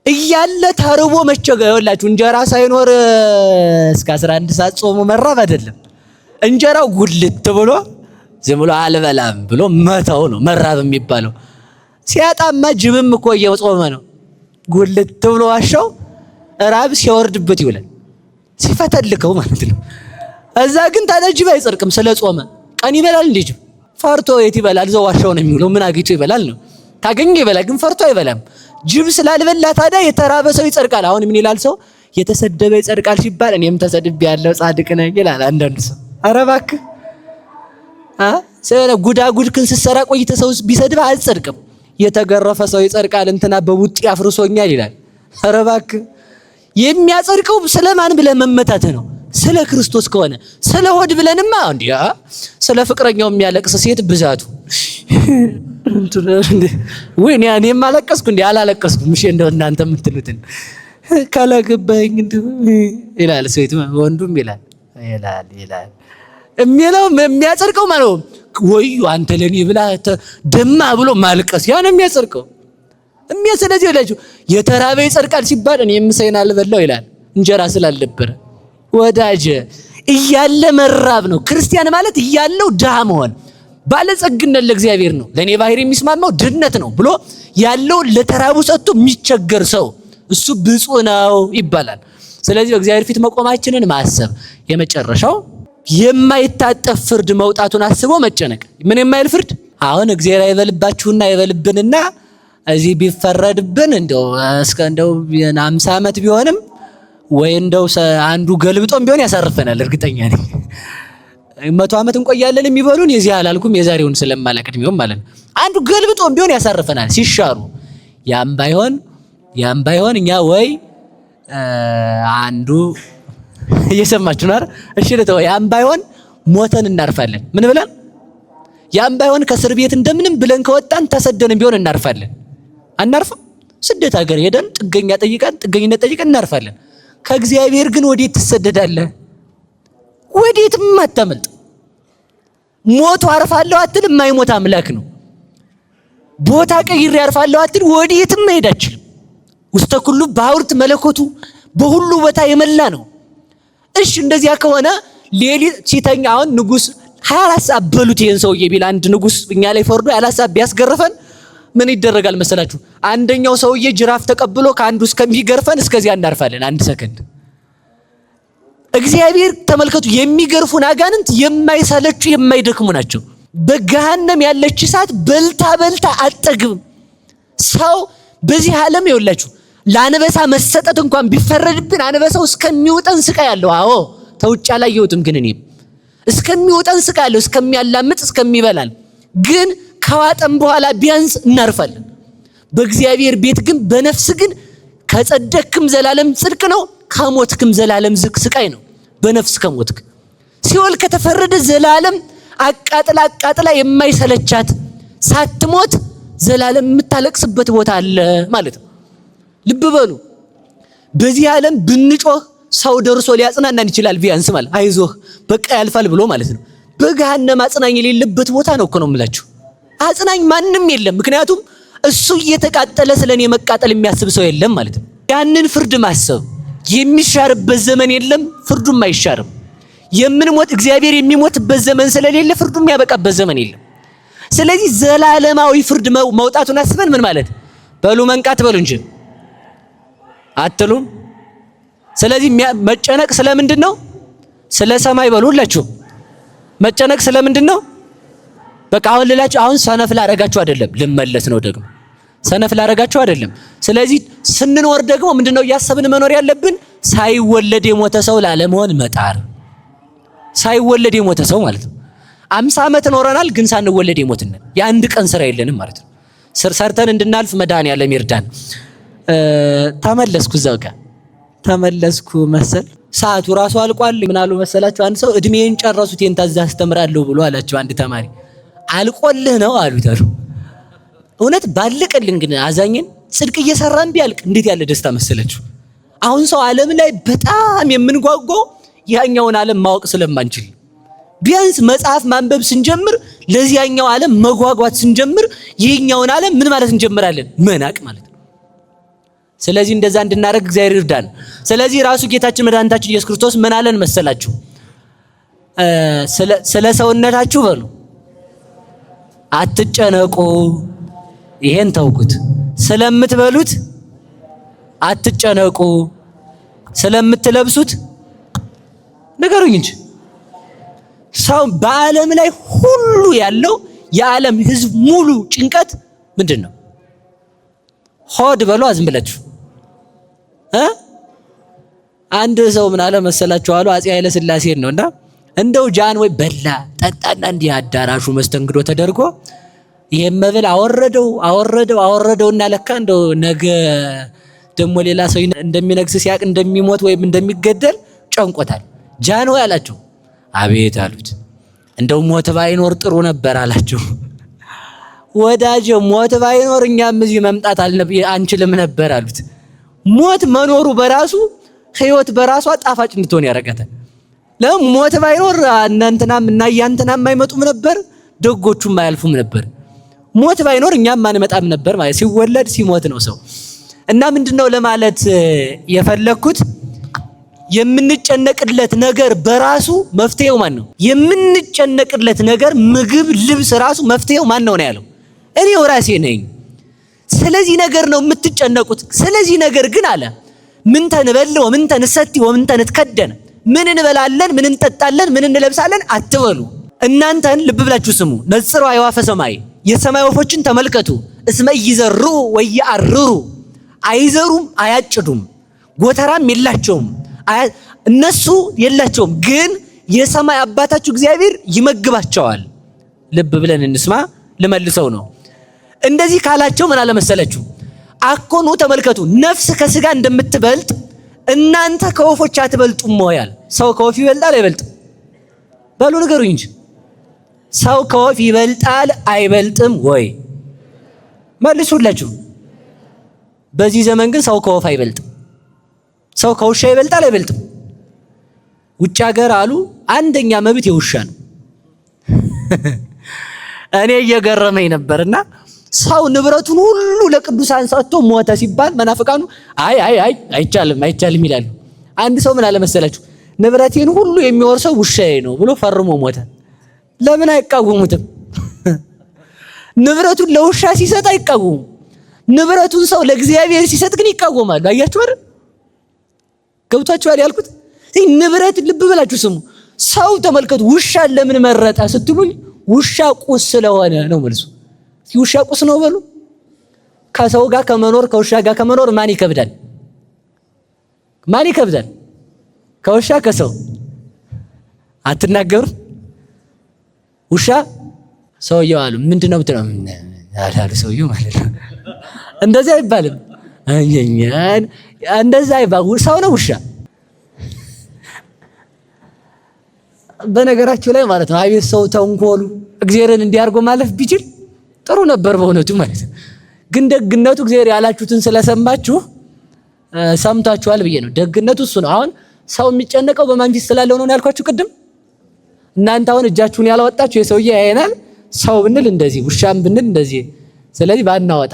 እያለ ተርቦ መቸገር። ይኸውላችሁ እንጀራ ሳይኖር እስከ 11 ሰዓት ጾሙ መራብ አይደለም። እንጀራው ጉልት ብሎ ዝም ብሎ አልበላም ብሎ መተው ነው መራብ የሚባለው። ሲያጣማ ጅብም እኮ እየጾመ ነው። ጉልት ብሎ ዋሻው ራብ ሲወርድበት ይውላል፣ ሲፈተልከው ማለት ነው። እዛ ግን ታዲያ ጅብ አይጸድቅም ስለ ጾመ። ቀን ይበላል እንዴ ጅብ? ፈርቶ የት ይበላል? እዛው ዋሻው ነው የሚውለው። ምን አግኝቶ ይበላል ነው? ታገኘ ይበላል፣ ግን ፈርቶ አይበላም። ጅብ ስላልበላ ታዲያ የተራበ ሰው ይጸድቃል። አሁን ምን ይላል ሰው? የተሰደበ ይጸድቃል ሲባል እኔም ተሰድቤያለሁ ጻድቅ ነኝ ይላል አንዳንድ ሰው። ኧረ እባክህ ጉዳጉድክን ስትሰራ ቆይተህ ሰው ቢሰድብህ አትጸድቅም። የተገረፈ ሰው ይጸድቃል እንትና በቡጢ አፍርሶኛል ይላል። ኧረ እባክህ የሚያጸድቀው ስለማን ብለህ መመታትህ ነው? ስለ ክርስቶስ ከሆነ ስለ ሆድ ብለንማ እንዴ ስለ ፍቅረኛው የሚያለቅስ ሴት ብዛቱ ወይ እኔም አለቀስኩ እንዴ አላለቀስኩም። እሺ እንደው እናንተ የምትሉትን ካላገባኝ እንደው ይላል ሴት ወንዱም ይላል የሚለው የሚያጸድቀው ማለት ነው። ወይ አንተ ለኔ ብላ ደማ ብሎ ማልቀስ ያ ነው የሚያጸድቀው። ስለዚህ ይላችሁ የተራበ ይጸድቃል ሲባል እኔም ምሳዬን አልበላው ይላል እንጀራ ስላልነበረ። ወዳጀ እያለ መራብ ነው። ክርስቲያን ማለት እያለው ድሃ መሆን። ባለጸግነት ለእግዚአብሔር ነው፣ ለኔ ባህሪ የሚስማማው ድህነት ነው ብሎ ያለው ለተራቡ ሰጥቶ የሚቸገር ሰው እሱ ብፁዕ ነው ይባላል። ስለዚህ በእግዚአብሔር ፊት መቆማችንን ማሰብ። የመጨረሻው የማይታጠፍ ፍርድ መውጣቱን አስቦ መጨነቅ። ምን የማይል ፍርድ? አሁን እግዚአብሔር አይበልባችሁና አይበልብንና እዚህ ቢፈረድብን እንደው እስከ 50 ዓመት ቢሆንም ወይ እንደው አንዱ ገልብጦም ቢሆን ያሳርፈናል። እርግጠኛ ነኝ 100 ዓመት እንቆያለን የሚበሉን የዚህ አላልኩም፣ የዛሬውን ስለማላቀድ ቢሆን ማለት ነው። አንዱ ገልብጦም ቢሆን ያሳርፈናል ሲሻሩ። ያም ባይሆን እኛ ወይ አንዱ እየሰማችሁ ነው አይደል? እሺ ለተው ያም ባይሆን ሞተን እናርፋለን። ምን ብለን? ያም ባይሆን ከእስር ቤት እንደምንም ብለን ከወጣን ተሰደንም ቢሆን እናርፋለን። አናርፍም? ስደት ሀገር ሄደን ጥገኝነት ጠይቀን እናርፋለን። ከእግዚአብሔር ግን ወዴት ትሰደዳለህ? ወዴትም አታመልጥ። ሞቱ አርፋለሁ አትል፣ የማይሞት አምላክ ነው። ቦታ ቀይሬ አርፋለሁ አትል፣ ወዴትም መሄድ አትችልም። ውስተ ኩሉ በሐውርት መለኮቱ በሁሉ ቦታ የመላ ነው። እሺ እንደዚያ ከሆነ ሌሊት ሲተኛ አሁን ንጉስ 24 ሰዓት በሉት ይሄን ሰውዬ ቢል አንድ ንጉስ እኛ ላይ ፈርዶ 24 ሰዓት ቢያስገርፈን ምን ይደረጋል መሰላችሁ? አንደኛው ሰውዬ ጅራፍ ተቀብሎ ከአንዱ እስከሚገርፈን እስከዚያ እናርፋለን። አንድ ሰከንድ። እግዚአብሔር ተመልከቱ፣ የሚገርፉን አጋንንት የማይሰለቹ የማይደክሙ ናቸው። በገሃነም ያለች እሳት በልታ በልታ አጠግብም። ሰው በዚህ ዓለም ይወላችሁ ለአንበሳ መሰጠት እንኳን ቢፈረድብን አንበሳው እስከሚወጠን ስቃይ ያለው አዎ ተውጭ አላየሁትም፣ ግን እኔም እስከሚወጠን ስቃይ ያለው እስከሚያላምጥ እስከሚበላል፣ ግን ከዋጠን በኋላ ቢያንስ እናርፋለን። በእግዚአብሔር ቤት ግን በነፍስ ግን ከጸደቅክም ዘላለም ጽድቅ ነው፣ ከሞትክም ዘላለም ስቃይ ነው። በነፍስ ከሞትክ ሲኦል ከተፈረደ ዘላለም አቃጥላ የማይሰለቻት ሳትሞት ዘላለም የምታለቅስበት ቦታ አለ ማለት ነው። ልብ በሉ። በዚህ ዓለም ብንጮህ ሰው ደርሶ ሊያጽናናን ይችላል ቢያንስ ማለት አይዞህ በቃ ያልፋል ብሎ ማለት ነው። በገሃነም አጽናኝ የሌለበት ቦታ ነው እኮ ነው የምላችሁ። አጽናኝ ማንም የለም። ምክንያቱም እሱ እየተቃጠለ ስለኔ መቃጠል የሚያስብ ሰው የለም ማለት ነው። ያንን ፍርድ ማሰብ የሚሻርበት ዘመን የለም፣ ፍርዱም አይሻርም። የምንሞት እግዚአብሔር የሚሞትበት ዘመን ስለሌለ ፍርዱም ያበቃበት ዘመን የለም። ስለዚህ ዘላለማዊ ፍርድ መውጣቱን አስበን ምን ማለት በሉ መንቃት በሉ እንጂ አትሉም። ስለዚህ መጨነቅ ስለምንድን ነው? ስለ ሰማይ በሉ ሁላችሁ። መጨነቅ ስለምንድን ነው? በቃ አሁን ልላችሁ አሁን ሰነፍ ላረጋችሁ አይደለም፣ ልመለስ ነው ደግሞ ሰነፍ ላረጋችሁ አይደለም። ስለዚህ ስንኖር ደግሞ ምንድነው እያሰብን መኖር ያለብን? ሳይወለድ የሞተ ሰው ላለመሆን መጣር። ሳይወለድ የሞተ ሰው ማለት ነው። 50 ዓመት ኖረናል፣ ግን ሳንወለድ የሞትን የአንድ ቀን ስራ የለንም ማለት ነው። ሰርተን እንድናልፍ መድኃኒዓለም ይርዳን። ተመለስኩ እዛው ጋር ተመለስኩ መሰል ሰዓቱ ራሱ አልቋል። ምን አሉ መሰላችሁ? አንድ ሰው እድሜን ጨረሱት የንታዛ አስተምራለሁ ብሎ አላቸው። አንድ ተማሪ አልቆልህ ነው አሉት አሉ። እውነት ባልቀልን ግን አዛኝን ጽድቅ እየሰራን ቢያልቅ እንዴት ያለ ደስታ መሰለችሁ። አሁን ሰው ዓለም ላይ በጣም የምንጓጓው ያኛውን ዓለም ማወቅ ስለማንችል ቢያንስ መጽሐፍ ማንበብ ስንጀምር ለዚያኛው ዓለም መጓጓት ስንጀምር ይህኛውን ዓለም ምን ማለት እንጀምራለን? መናቅ ማለት ነው። ስለዚህ እንደዛ እንድናደርግ እግዚአብሔር ይርዳን። ስለዚህ ራሱ ጌታችን መድኃኒታችን ኢየሱስ ክርስቶስ ምን አለን መሰላችሁ? ስለ ሰውነታችሁ በሉ አትጨነቁ። ይሄን ተውኩት። ስለምትበሉት አትጨነቁ፣ ስለምትለብሱት ንገሩኝ እንጂ። ሰው በዓለም ላይ ሁሉ ያለው የዓለም ሕዝብ ሙሉ ጭንቀት ምንድን ነው? ሆድ በሉ ዝም ብላችሁ አንድ ሰው ምን አለ መሰላችሁ አሉ አፄ ኃይለ ሥላሴ ነውና እንደው ጃን ወይ በላ ጠጣና እንዲህ አዳራሹ መስተንግዶ ተደርጎ ይሄን መብል አወረደውና ለካ እንደው ነገ ደግሞ ሌላ ሰው እንደሚነግስ ሲያቅ እንደሚሞት ወይም እንደሚገደል ጨንቆታል። ጃን ወይ አላቸው። አቤት አሉት። እንደው ሞት ባይኖር ጥሩ ነበር አላቸው። ወዳጄ ሞት ባይኖር እኛም እዚህ መምጣት አንችልም ነበር አሉት። ሞት መኖሩ በራሱ ህይወት በራሷ ጣፋጭ እንድትሆን ያደርጋታል። ሞት ባይኖር እናንተናም እና ያንተናም አይመጡም ነበር፣ ደጎቹም አያልፉም ነበር። ሞት ባይኖር እኛም አንመጣም ነበር ማለት ሲወለድ ሲሞት ነው ሰው። እና ምንድነው ለማለት የፈለኩት የምንጨነቅለት ነገር በራሱ መፍትሄው ማን ነው? የምንጨነቅለት ነገር ምግብ፣ ልብስ ራሱ መፍትሄው ማን ነው ያለው? እኔው ራሴ ነኝ። ስለዚህ ነገር ነው የምትጨነቁት። ስለዚህ ነገር ግን አለ ምን ተንበል ወምን ተንሰቲ ወምን ተንትከደን፣ ምን እንበላለን፣ ምን እንጠጣለን፣ ምን እንለብሳለን አትበሉ። እናንተን ልብ ብላችሁ ስሙ። ነጽሩ አይዋፈ ሰማይ፣ የሰማይ ወፎችን ተመልከቱ። እስመ ይዘሩ ወይአርሩ፣ አይዘሩም አያጭዱም፣ ጎተራም የላቸውም፣ እነሱ የላቸውም፣ ግን የሰማይ አባታችሁ እግዚአብሔር ይመግባቸዋል። ልብ ብለን እንስማ። ልመልሰው ነው። እንደዚህ ካላቸው ምን አለ መሰላችሁ? አኮኑ ተመልከቱ፣ ነፍስ ከስጋ እንደምትበልጥ እናንተ ከወፎች አትበልጡም ወይ አለ። ሰው ከወፍ ይበልጣል አይበልጥም? በሉ ንገሩኝ እንጂ ሰው ከወፍ ይበልጣል አይበልጥም ወይ? መልሱላችሁ። በዚህ ዘመን ግን ሰው ከወፍ አይበልጥም። ሰው ከውሻ ይበልጣል አይበልጥም? ውጭ ሀገር አሉ አንደኛ መብት የውሻ ነው። እኔ እየገረመኝ ነበርና ሰው ንብረቱን ሁሉ ለቅዱሳን ሰጥቶ ሞተ ሲባል መናፍቃኑ አይ አይቻልም ይላሉ። አንድ ሰው ምን አለ መሰላችሁ? ንብረቴን ሁሉ የሚወርሰው ውሻዬ ነው ብሎ ፈርሞ ሞተ። ለምን አይቃወሙትም? ንብረቱን ለውሻ ሲሰጥ አይቃወሙም። ንብረቱን ሰው ለእግዚአብሔር ሲሰጥ ግን ይቃወማሉ። አያችሁ አይደል? ገብቷችኋል ያልኩት? ንብረት ልብ ብላችሁ ስሙ። ሰው ተመልከቱ፣ ውሻ ለምን መረጠ ስትሉኝ ውሻ ቁስ ስለሆነ ነው መልሱ። ውሻ ቁስ ነው በሉ። ከሰው ጋር ከመኖር ከውሻ ጋር ከመኖር ማን ይከብዳል? ማን ይከብዳል? ከውሻ ከሰው አትናገሩ። ውሻ ሰውየው አሉ ምንድነው ብትለው አላሉ ሰውየው ማለት ነው። እንደዛ አይባልም። አየኛን እንደዛ አይባል። ሰው ነው ውሻ። በነገራችሁ ላይ ማለት ነው አቤት ሰው ተንኮሉ እግዚአብሔርን እንዲያርጎ ማለፍ ቢችል ጥሩ ነበር በእውነቱ ማለት ነው። ግን ደግነቱ እግዚአብሔር ያላችሁትን ስለሰማችሁ ሰምታችኋል ብዬ ነው። ደግነቱ እሱ ነው። አሁን ሰው የሚጨነቀው በማን ፊት ስላለው ነው ያልኳችሁ ቅድም። እናንተ አሁን እጃችሁን ያላወጣችሁ የሰውዬ ያየናል። ሰው ብንል እንደዚህ ውሻም ብንል እንደዚህ። ስለዚህ ባናወጣ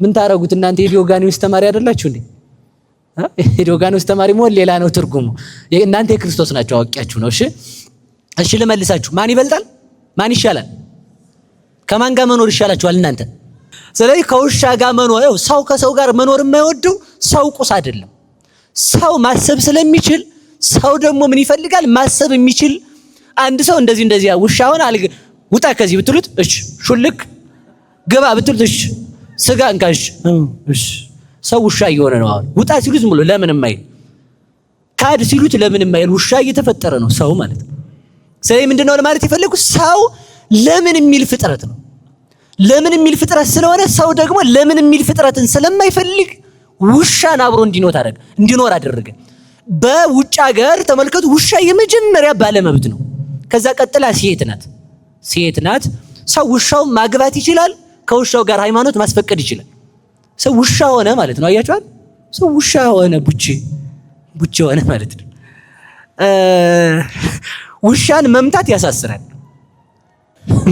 ምን ታረጉት እናንተ? የዲዮጋኒዎስ ተማሪ አይደላችሁ እንዴ? የዲዮጋኒዎስ ተማሪ መሆን ሌላ ነው ትርጉሙ። እናንተ የክርስቶስ ናችሁ አዋቂያችሁ ነው። እሺ ልመልሳችሁ። ማን ይበልጣል? ማን ይሻላል? ከማን ጋር መኖር ይሻላችኋል እናንተ? ስለዚህ ከውሻ ጋር መኖር ሰው ከሰው ጋር መኖር የማይወደው ሰው ቁስ አይደለም። ሰው ማሰብ ስለሚችል ሰው ደግሞ ምን ይፈልጋል? ማሰብ የሚችል አንድ ሰው እንደዚህ ውሻውን ውጣ ከዚህ ብትሉት እሺ፣ ሹልክ ግባ ብትሉት እሺ፣ ስጋ እንካሽ እሺ። ሰው ውሻ እየሆነ ነው አሁን። ውጣ ሲሉት ዝም ብሎ ለምን የማይል ካድ ሲሉት ለምን የማይል ውሻ እየተፈጠረ ነው ሰው ማለት ነው። ስለዚህ ምንድነው ለማለት የፈለኩት ሰው ለምን የሚል ፍጥረት ነው። ለምን የሚል ፍጥረት ስለሆነ ሰው ደግሞ ለምን የሚል ፍጥረትን ስለማይፈልግ ውሻን አብሮ እንዲኖር አደረገ። በውጭ ሀገር ተመልከቱ፣ ውሻ የመጀመሪያ ባለመብት ነው። ከዛ ቀጥላ ሴት ናት። ሰው ውሻውን ማግባት ይችላል። ከውሻው ጋር ሃይማኖት ማስፈቀድ ይችላል። ሰው ውሻ ሆነ ማለት ነው። አያችኋል? ሰው ውሻ ሆነ፣ ቡቼ ሆነ ማለት ነው። ውሻን መምታት ያሳስራል።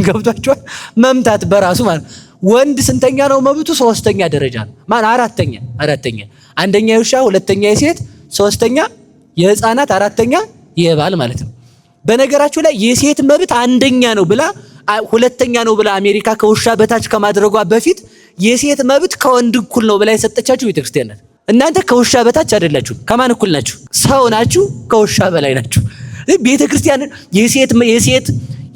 ገብቷችኋል? መምታት በራሱ ማለት ወንድ ስንተኛ ነው መብቱ? 3ኛ ደረጃ ነው። ማን? አራተኛ። አንደኛ የውሻ፣ ሁለተኛ የሴት፣ 3ኛ የህፃናት፣ 4ኛ የባል ማለት ነው። በነገራችሁ ላይ የሴት መብት 1ኛ ነው ብላ 2ኛ ነው ብላ አሜሪካ ከውሻ በታች ከማድረጓ በፊት የሴት መብት ከወንድ እኩል ነው ብላ የሰጠቻችሁ ቤተክርስቲያን ናት። እናንተ ከውሻ በታች አይደላችሁ። ከማን እኩል ናችሁ? ሰው ናችሁ። ከውሻ በላይ ናችሁ። ቤተክርስቲያን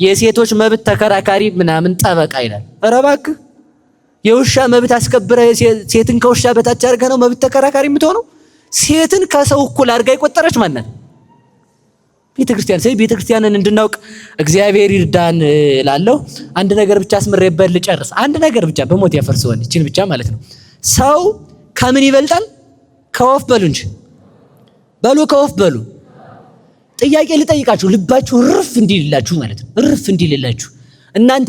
የሴቶች መብት ተከራካሪ ምናምን ጠበቃ ይላል። ኧረ እባክህ የውሻ መብት አስከብረ ሴትን ከውሻ በታች አድርገህ ነው መብት ተከራካሪ የምትሆነው? ሴትን ከሰው እኩል አድርጋ የቆጠረች ማን ናት? ቤተክርስቲያን። ስለዚህ ቤተክርስቲያንን እንድናውቅ እግዚአብሔር ይርዳን እላለሁ። አንድ ነገር ብቻ አስምሬበት ልጨርስ። አንድ ነገር ብቻ በሞት ያፈርሰውን እቺን ብቻ ማለት ነው። ሰው ከምን ይበልጣል? ከወፍ በሉ እንጂ ከወፍ በሉ። ጥያቄ ልጠይቃችሁ፣ ልባችሁ ርፍ እንዲልላችሁ ማለት ነው። ርፍ እንዲልላችሁ እናንተ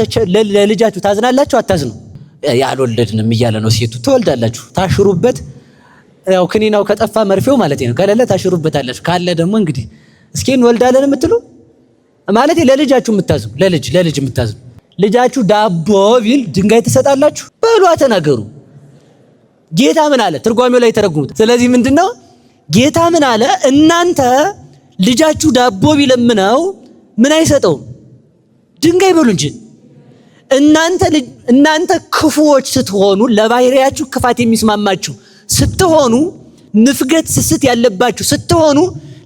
ለልጃችሁ ታዝናላችሁ? አታዝኑ? ያልወለድንም እያለ ነው ሴቱ። ትወልዳላችሁ፣ ታሽሩበት። ያው ክኒናው ከጠፋ መርፌው ማለት ነው። ከሌለ ታሽሩበታላችሁ። ካለ ደግሞ እንግዲህ እስኪ እንወልዳለን የምትሉ ማለት ለልጃችሁ የምታዝኑ፣ ለልጅ የምታዝኑ። ልጃችሁ ዳቦ ቢል ድንጋይ ትሰጣላችሁ? በሏ ተናገሩ። ጌታ ምን አለ? ትርጓሜው ላይ ተረጉሙት። ስለዚህ ምንድነው ጌታ ምን አለ? እናንተ ልጃችሁ ዳቦ ቢለምነው ምን አይሰጠውም? ድንጋይ በሉ እንጂ። እናንተ ክፉዎች ስትሆኑ፣ ለባህሪያችሁ ክፋት የሚስማማችሁ ስትሆኑ፣ ንፍገት ስስት ያለባችሁ ስትሆኑ፣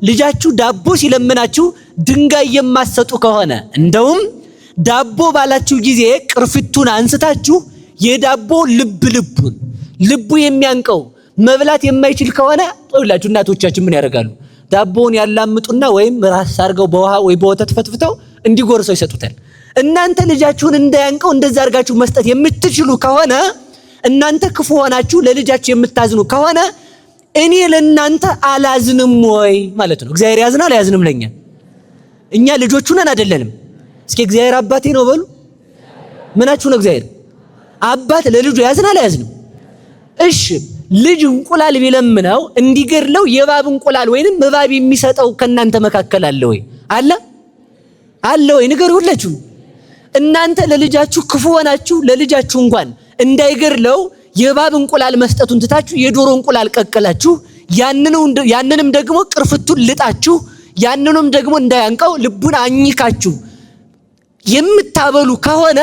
ልጃችሁ ዳቦ ሲለምናችሁ ድንጋይ የማትሰጡ ከሆነ እንደውም ዳቦ ባላችሁ ጊዜ ቅርፊቱን አንስታችሁ የዳቦ ልቡ የሚያንቀው መብላት የማይችል ከሆነ ሁላችሁ እናቶቻችን ምን ያደርጋሉ? ዳቦውን ያላምጡና ወይም ራስ አድርገው በውሃ ወይ በወተት ፈትፍተው እንዲጎርሰው ይሰጡታል። እናንተ ልጃችሁን እንዳያንቀው እንደዛ አድርጋችሁ መስጠት የምትችሉ ከሆነ፣ እናንተ ክፉ ሆናችሁ ለልጃችሁ የምታዝኑ ከሆነ እኔ ለእናንተ አላዝንም ወይ ማለት ነው። እግዚአብሔር ያዝናል አያዝንም? ለኛ እኛ ልጆቹ ነን አይደለንም? እስኪ እግዚአብሔር አባቴ ነው በሉ። ምናችሁ ነው እግዚአብሔር? አባት ለልጁ ያዝናል አያዝንም? እሺ ልጅ እንቁላል ቢለምነው እንዲገድለው የእባብ እንቁላል ወይንም እባብ የሚሰጠው ከናንተ መካከል አለ ወይ? አለ ወይ? ንገሩ ሁላችሁ። እናንተ ለልጃችሁ ክፉ ሆናችሁ ለልጃችሁ እንኳን እንዳይገድለው የእባብ እንቁላል መስጠቱን ትታችሁ የዶሮ እንቁላል ቀቅላችሁ ያንንም ደግሞ ቅርፍቱን ልጣችሁ ያንንም ደግሞ እንዳያንቀው ልቡን አኝካችሁ የምታበሉ ከሆነ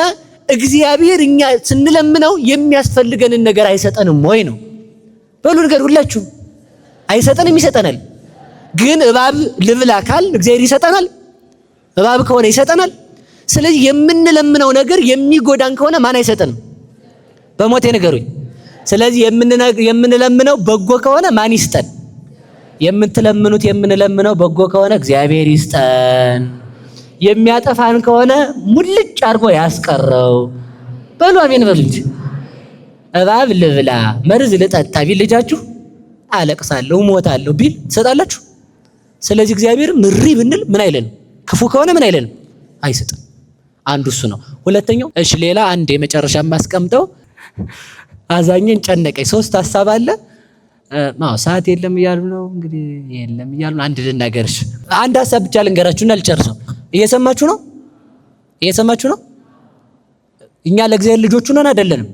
እግዚአብሔር እኛ ስንለምነው የሚያስፈልገንን ነገር አይሰጠንም ወይ ነው? በሉ ነገር ሁላችሁ። አይሰጠንም? ይሰጠናል። ግን እባብ ልብላ ካል እግዚአብሔር ይሰጠናል? እባብ ከሆነ ይሰጠናል? ስለዚህ የምንለምነው ነገር የሚጎዳን ከሆነ ማን አይሰጠንም? በሞቴ ንገሩኝ። ስለዚህ የምንለምነው በጎ ከሆነ ማን ይስጠን? የምንለምነው በጎ ከሆነ እግዚአብሔር ይስጠን። የሚያጠፋን ከሆነ ሙልጭ አድርጎ ያስቀረው። በሉ አሜን በሉ እንጂ። እባብ ልብላ መርዝ ልጠጣ ቢል ልጃችሁ አለቅሳለሁ ሞታለሁ ቢል ትሰጣላችሁ? ስለዚህ እግዚአብሔር ምሪ ብንል ምን አይለንም? ክፉ ከሆነ ምን አይለንም? አይሰጥም። አንዱ እሱ ነው። ሁለተኛው እሺ ሌላ አንድ የመጨረሻ የማስቀምጠው አዛኝን ጨነቀኝ 3 ሐሳብ አለ። ሰዓት የለም እያሉ ነው እንግዲህ የለም እያሉ አንድ ልናገርሽ። አንድ ሐሳብ ብቻ ልንገራችሁና ልጨርሰው። እየሰማችሁ ነው? እኛ ለእግዚአብሔር ልጆቹ ነን አይደለንም?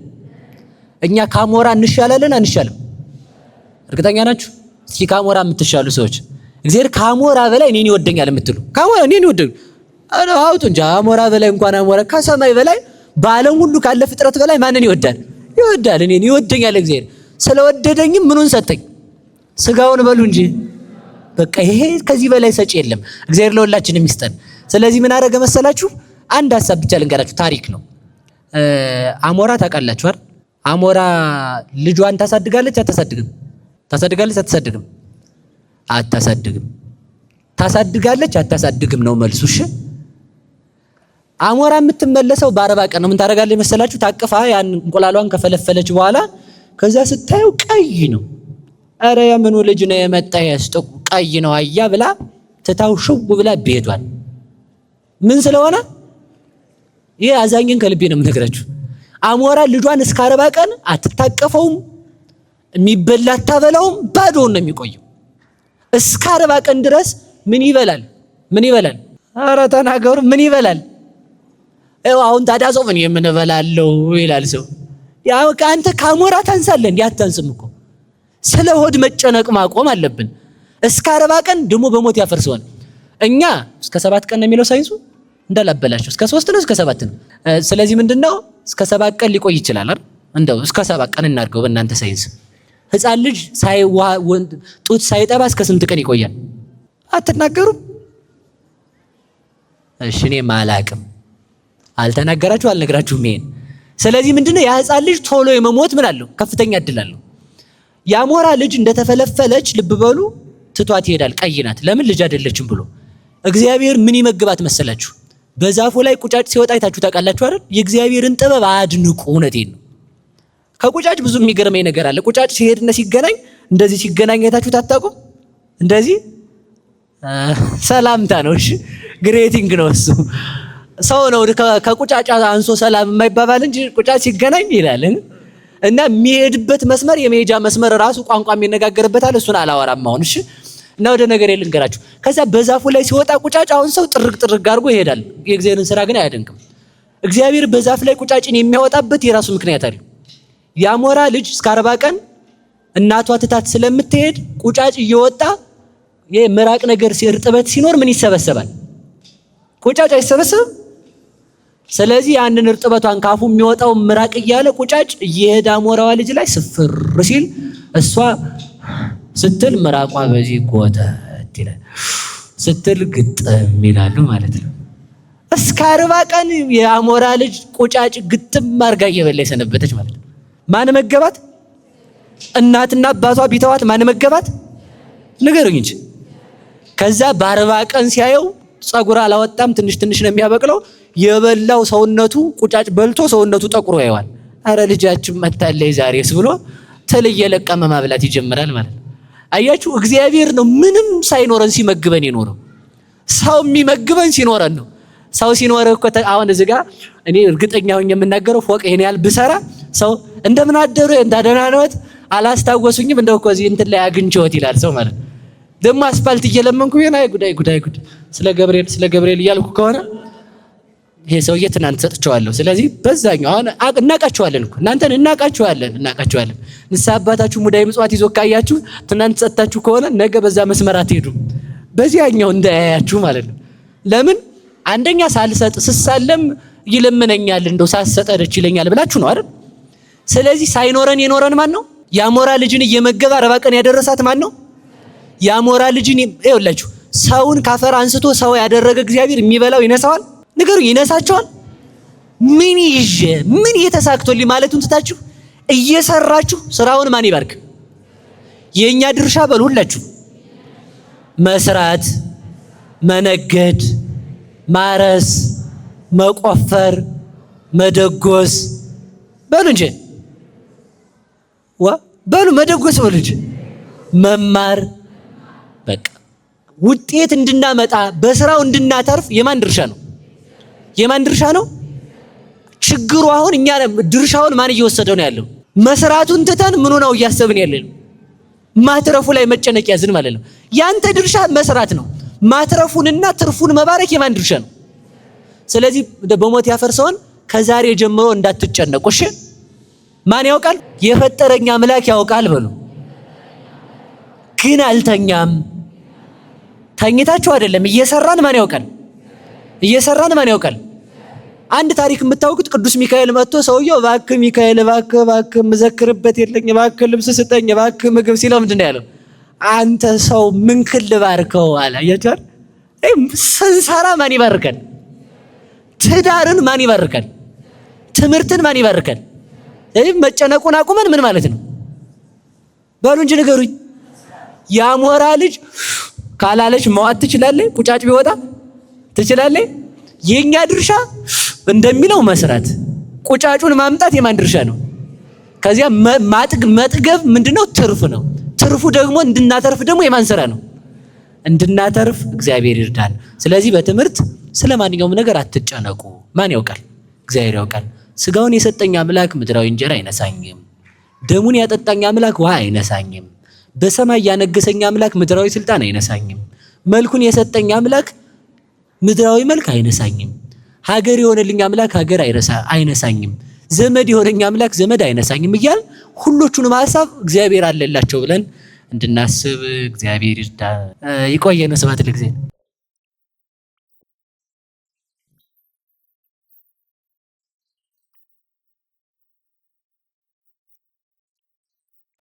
እኛ ካሞራ እንሻላለን አንሻልም? እርግጠኛ ናችሁ? እስኪ ካሞራ የምትሻሉ ሰዎች እግዚአብሔር ካሞራ በላይ እኔን ይወደኛል የምትሉ ካሞራ እኔን ይወደኛል አውጡ እንጂ አሞራ በላይ እንኳን አሞራ ከሰማይ በላይ በዓለም ሁሉ ካለ ፍጥረት በላይ ማንን ይወዳል? እኔን ይወደኛል እግዚአብሔር። ስለወደደኝም ምኑን ሰጠኝ? ስጋውን በሉ እንጂ። በቃ ይሄ ከዚህ በላይ ሰጪ የለም። እግዚአብሔር ለሁላችንም ይስጠን። ስለዚህ ምን አደረገ መሰላችሁ? አንድ ሐሳብ ብቻ ልንገራችሁ። ታሪክ ነው። አሞራ ታውቃላችሁ አይደል? አሞራ ልጇን ታሳድጋለች አታሳድግም? አታሳድግም። ታሳድጋለች አታሳድግም ነው መልሱ። እሺ አሞራ የምትመለሰው በ40 ቀን ነው። ምን ታደርጋለች መሰላችሁ? ታቅፋ ያን እንቁላሏን ከፈለፈለች በኋላ ከዛ ስታየው ቀይ ነው። አረ የምኑ ልጅ ነው የመጣ ያስጠቁ ቀይ ነው አያ ብላ ትታው ሽው ብላ ቤቷል። ምን ስለሆነ ይሄ አዛኝን ከልቤ ነው የምነግራችሁ። አሞራ ልጇን እስከ 40 ቀን አትታቀፈውም፣ የሚበላ አታበላውም፣ ባዶውን ነው የሚቆየው። እስከ 40 ቀን ድረስ ምን ይበላል? አረ ተናገሩ። ምን ይበላል? አሁን ታዲያ ሰው ምን የምንበላለው ይላል ሰው። ያው አንተ ካሞራ ታንሳለህ እንዴ? አታንስም እኮ። ስለ ሆድ መጨነቅ ማቆም አለብን። እስከ 40 ቀን ደግሞ በሞት ያፈርሰዋል። እኛ እስከ 7 ቀን ነው የሚለው ሳይንሱ እንዳላበላችሁ። እስከ 3 ነው እስከ 7 ነው። ስለዚህ ምንድነው እስከ 7 ቀን ሊቆይ ይችላል አይደል? እንደው እስከ 7 ቀን እናድርገው በእናንተ ሳይንስ። ሕፃን ልጅ ጡት ሳይጠባ እስከ ስንት ቀን ይቆያል? አትናገሩም? እሺ እኔም አላቅም። አልተናገራችሁ አልነግራችሁም ይሄን። ስለዚህ ምንድነው ያ ሕፃን ልጅ ቶሎ የመሞት ምን አለው? ከፍተኛ እድል አለው። የአሞራ ልጅ እንደተፈለፈለች ልብ በሉ ትቷት ይሄዳል። ቀይ ናት። ለምን? ልጅ አይደለችም ብሎ እግዚአብሔር ምን ይመግባት መሰላችሁ? በዛፉ ላይ ቁጫጭ ሲወጣ አይታችሁ ታውቃላችሁ አይደል? የእግዚአብሔርን ጥበብ አድንቁ። እውነቴን ነው። ከቁጫጭ ብዙ የሚገርመኝ ነገር አለ። ቁጫጭ ሲሄድና ሲገናኝ እንደዚህ ሲገናኝ አይታችሁ ታጣቁ? እንደዚህ ሰላምታ ነው። እሺ ግሬቲንግ ነው እሱ። ሰው ነው ከቁጫጭ አንሶ ሰላም የማይባባል እንጂ ቁጫጭ ሲገናኝ ይላል። እና የሚሄድበት መስመር የመሄጃ መስመር ራሱ ቋንቋ የሚነጋገርበታል። እሱን አላወራም አሁን። እሺ እና ወደ ነገር ልንገራችሁ። ከዛ በዛፉ ላይ ሲወጣ ቁጫጭ አሁን ሰው ጥርግ አድርጎ ይሄዳል። የእግዚአብሔርን ስራ ግን አያደንቅም። እግዚአብሔር በዛፍ ላይ ቁጫጭን የሚያወጣበት የራሱ ምክንያት አለ። የአሞራ ልጅ እስከ 40 ቀን እናቷ ትታት ስለምትሄድ ቁጫጭ እየወጣ የምራቅ ነገር እርጥበት ሲኖር ምን ይሰበሰባል? ቁጫጭ አይሰበሰብም? ስለዚህ ያንን እርጥበቷን ካፉ የሚወጣው ምራቅ እያለ ቁጫጭ እየሄደ አሞራዋ ልጅ ላይ ስፍር ሲል እሷ ስትል ምራቋ በዚህ ጎተት ይላል፣ ስትል ግጥም ይላሉ ማለት ነው። እስከ 40 ቀን የአሞራ ልጅ ቁጫጭ ግጥም አድርጋ እየበላ ሰነበተች ማለት ነው። ማን መገባት? እናትና አባቷ ቢተዋት ማን መገባት? ንገሩኝ እንጂ። ከዛ በ40 ቀን ሲያየው ጸጉር አላወጣም፣ ትንሽ ነው የሚያበቅለው። የበላው ሰውነቱ ቁጫጭ በልቶ ሰውነቱ ጠቁሮ ያየዋል። አረ ልጃችን መታለይ ዛሬስ ብሎ ትል እየለቀመ ማብላት ይጀምራል ማለት ነው። አያችሁ፣ እግዚአብሔር ነው ምንም ሳይኖረን ሲመግበን የኖረው። ሰው የሚመግበን ሲኖረን ነው። ሰው ሲኖር እኮ አሁን እዚህ ጋር እኔ እርግጠኛ ሆኜ የምናገረው ፎቅ ይሄን ያህል ብሰራ ሰው እንደምን አደሩ እንደደህና ነዎት አላስታወሱኝም እንደው እኮ እዚህ እንትን ላይ አግኝቼዎት ይላል ሰው ማለት። ደግሞ አስፋልት እየለመንኩ ቢሆን አይ ጉዳይ ስለ ገብርኤል እያልኩ ከሆነ ይሄ ሰውዬ ትናንት ሰጥቼዋለሁ። ስለዚህ በዛኛው አሁን እናቃችኋለን እኮ እናንተን እናቃችኋለን። ንስሐ አባታችሁ ሙዳይ ምጽዋት ይዞ ካያችሁ ትናንት ሰጣችሁ ከሆነ ነገ በዛ መስመር አትሄዱም። በዚያኛው እንዳያያችሁ ማለት ነው። ለምን? አንደኛ ሳልሰጥ ስሳለም ይለምነኛል፣ እንደው ሳሰጠች ይለኛል ብላችሁ ነው አይደል? ስለዚህ ሳይኖረን የኖረን ማን ነው? የአሞራ ልጅን እየመገበ 40 ቀን ያደረሳት ማን ነው? የአሞራ ልጅን ይኸውላችሁ፣ ሰውን ካፈር አንስቶ ሰው ያደረገ እግዚአብሔር የሚበላው ይነሳዋል ንገሩ ይነሳቸዋል። ምን ይዤ ምን እየተሳክቶልኝ ማለቱን ትታችሁ እየሰራችሁ ስራውን ማን ይባርክ? የኛ ድርሻ በሉ ሁላችሁ መስራት፣ መነገድ፣ ማረስ፣ መቆፈር፣ መደጎስ በሉ እንጂ በሉ መደጎስ በሉ እንጂ መማር። በቃ ውጤት እንድናመጣ በስራው እንድናተርፍ የማን ድርሻ ነው? የማን ድርሻ ነው? ችግሩ አሁን እኛ ድርሻውን ማን እየወሰደው ነው ያለው? መስራቱን ትተን ምኑ ነው እያሰብን ያለነው? ማትረፉ ላይ መጨነቅ ያዝን ማለት ነው። ያንተ ድርሻ መስራት ነው። ማትረፉንና ትርፉን መባረክ የማን ድርሻ ነው? ስለዚህ በሞት ያፈርሰውን ከዛሬ ጀምሮ እንዳትጨነቁ እሺ። ማን ያውቃል? የፈጠረኝ አምላክ ያውቃል በሉ። ግን አልተኛም። ተኝታችሁ አይደለም እየሰራን ማን ያውቃል? እየሰራን ማን ያውቃል? አንድ ታሪክ የምታውቁት ቅዱስ ሚካኤል መጥቶ ሰውየው እባክህ ሚካኤል እባክህ መዘክርበት የለኝ እባክህ ልብስ ስጠኝ እባክህ ምግብ ሲለው ምንድን ነው ያለው? አንተ ሰው ምን ክል ባርከው አለ። አያችኋል? ስንሰራ ማን ይባርከን? ትዳርን ማን ይባርከን? ትምህርትን ማን ይባርከን? መጨነቁን አቁመን ምን ማለት ነው? በሉ እንጂ ንገሩኝ። ያሞራ ልጅ ካላለች መዋጥ ትችላለች? ቁጫጭ ቢወጣ ትችላለች? የኛ ድርሻ እንደሚለው መስራት፣ ቁጫጩን ማምጣት የማን ድርሻ ነው? ከዚያ መጥገብ ምንድነው? ትርፍ ነው። ትርፉ ደግሞ እንድናተርፍ ደግሞ የማን ስራ ነው? እንድናተርፍ እግዚአብሔር ይርዳል። ስለዚህ በትምህርት ስለማንኛውም ነገር አትጨነቁ። ማን ያውቃል? እግዚአብሔር ያውቃል። ስጋውን የሰጠኝ አምላክ ምድራዊ እንጀራ አይነሳኝም። ደሙን ያጠጣኝ አምላክ ውሃ አይነሳኝም። በሰማይ ያነገሰኝ አምላክ ምድራዊ ስልጣን አይነሳኝም። መልኩን የሰጠኝ አምላክ ምድራዊ መልክ አይነሳኝም። ሀገር የሆነልኝ አምላክ ሀገር አይነሳኝም። ዘመድ የሆነኝ አምላክ ዘመድ አይነሳኝም እያል ሁሎቹንም ሐሳብ እግዚአብሔር አለላቸው ብለን እንድናስብ እግዚአብሔር ይርዳ። ይቆየን። ስብሐት ለእግዚአብሔር።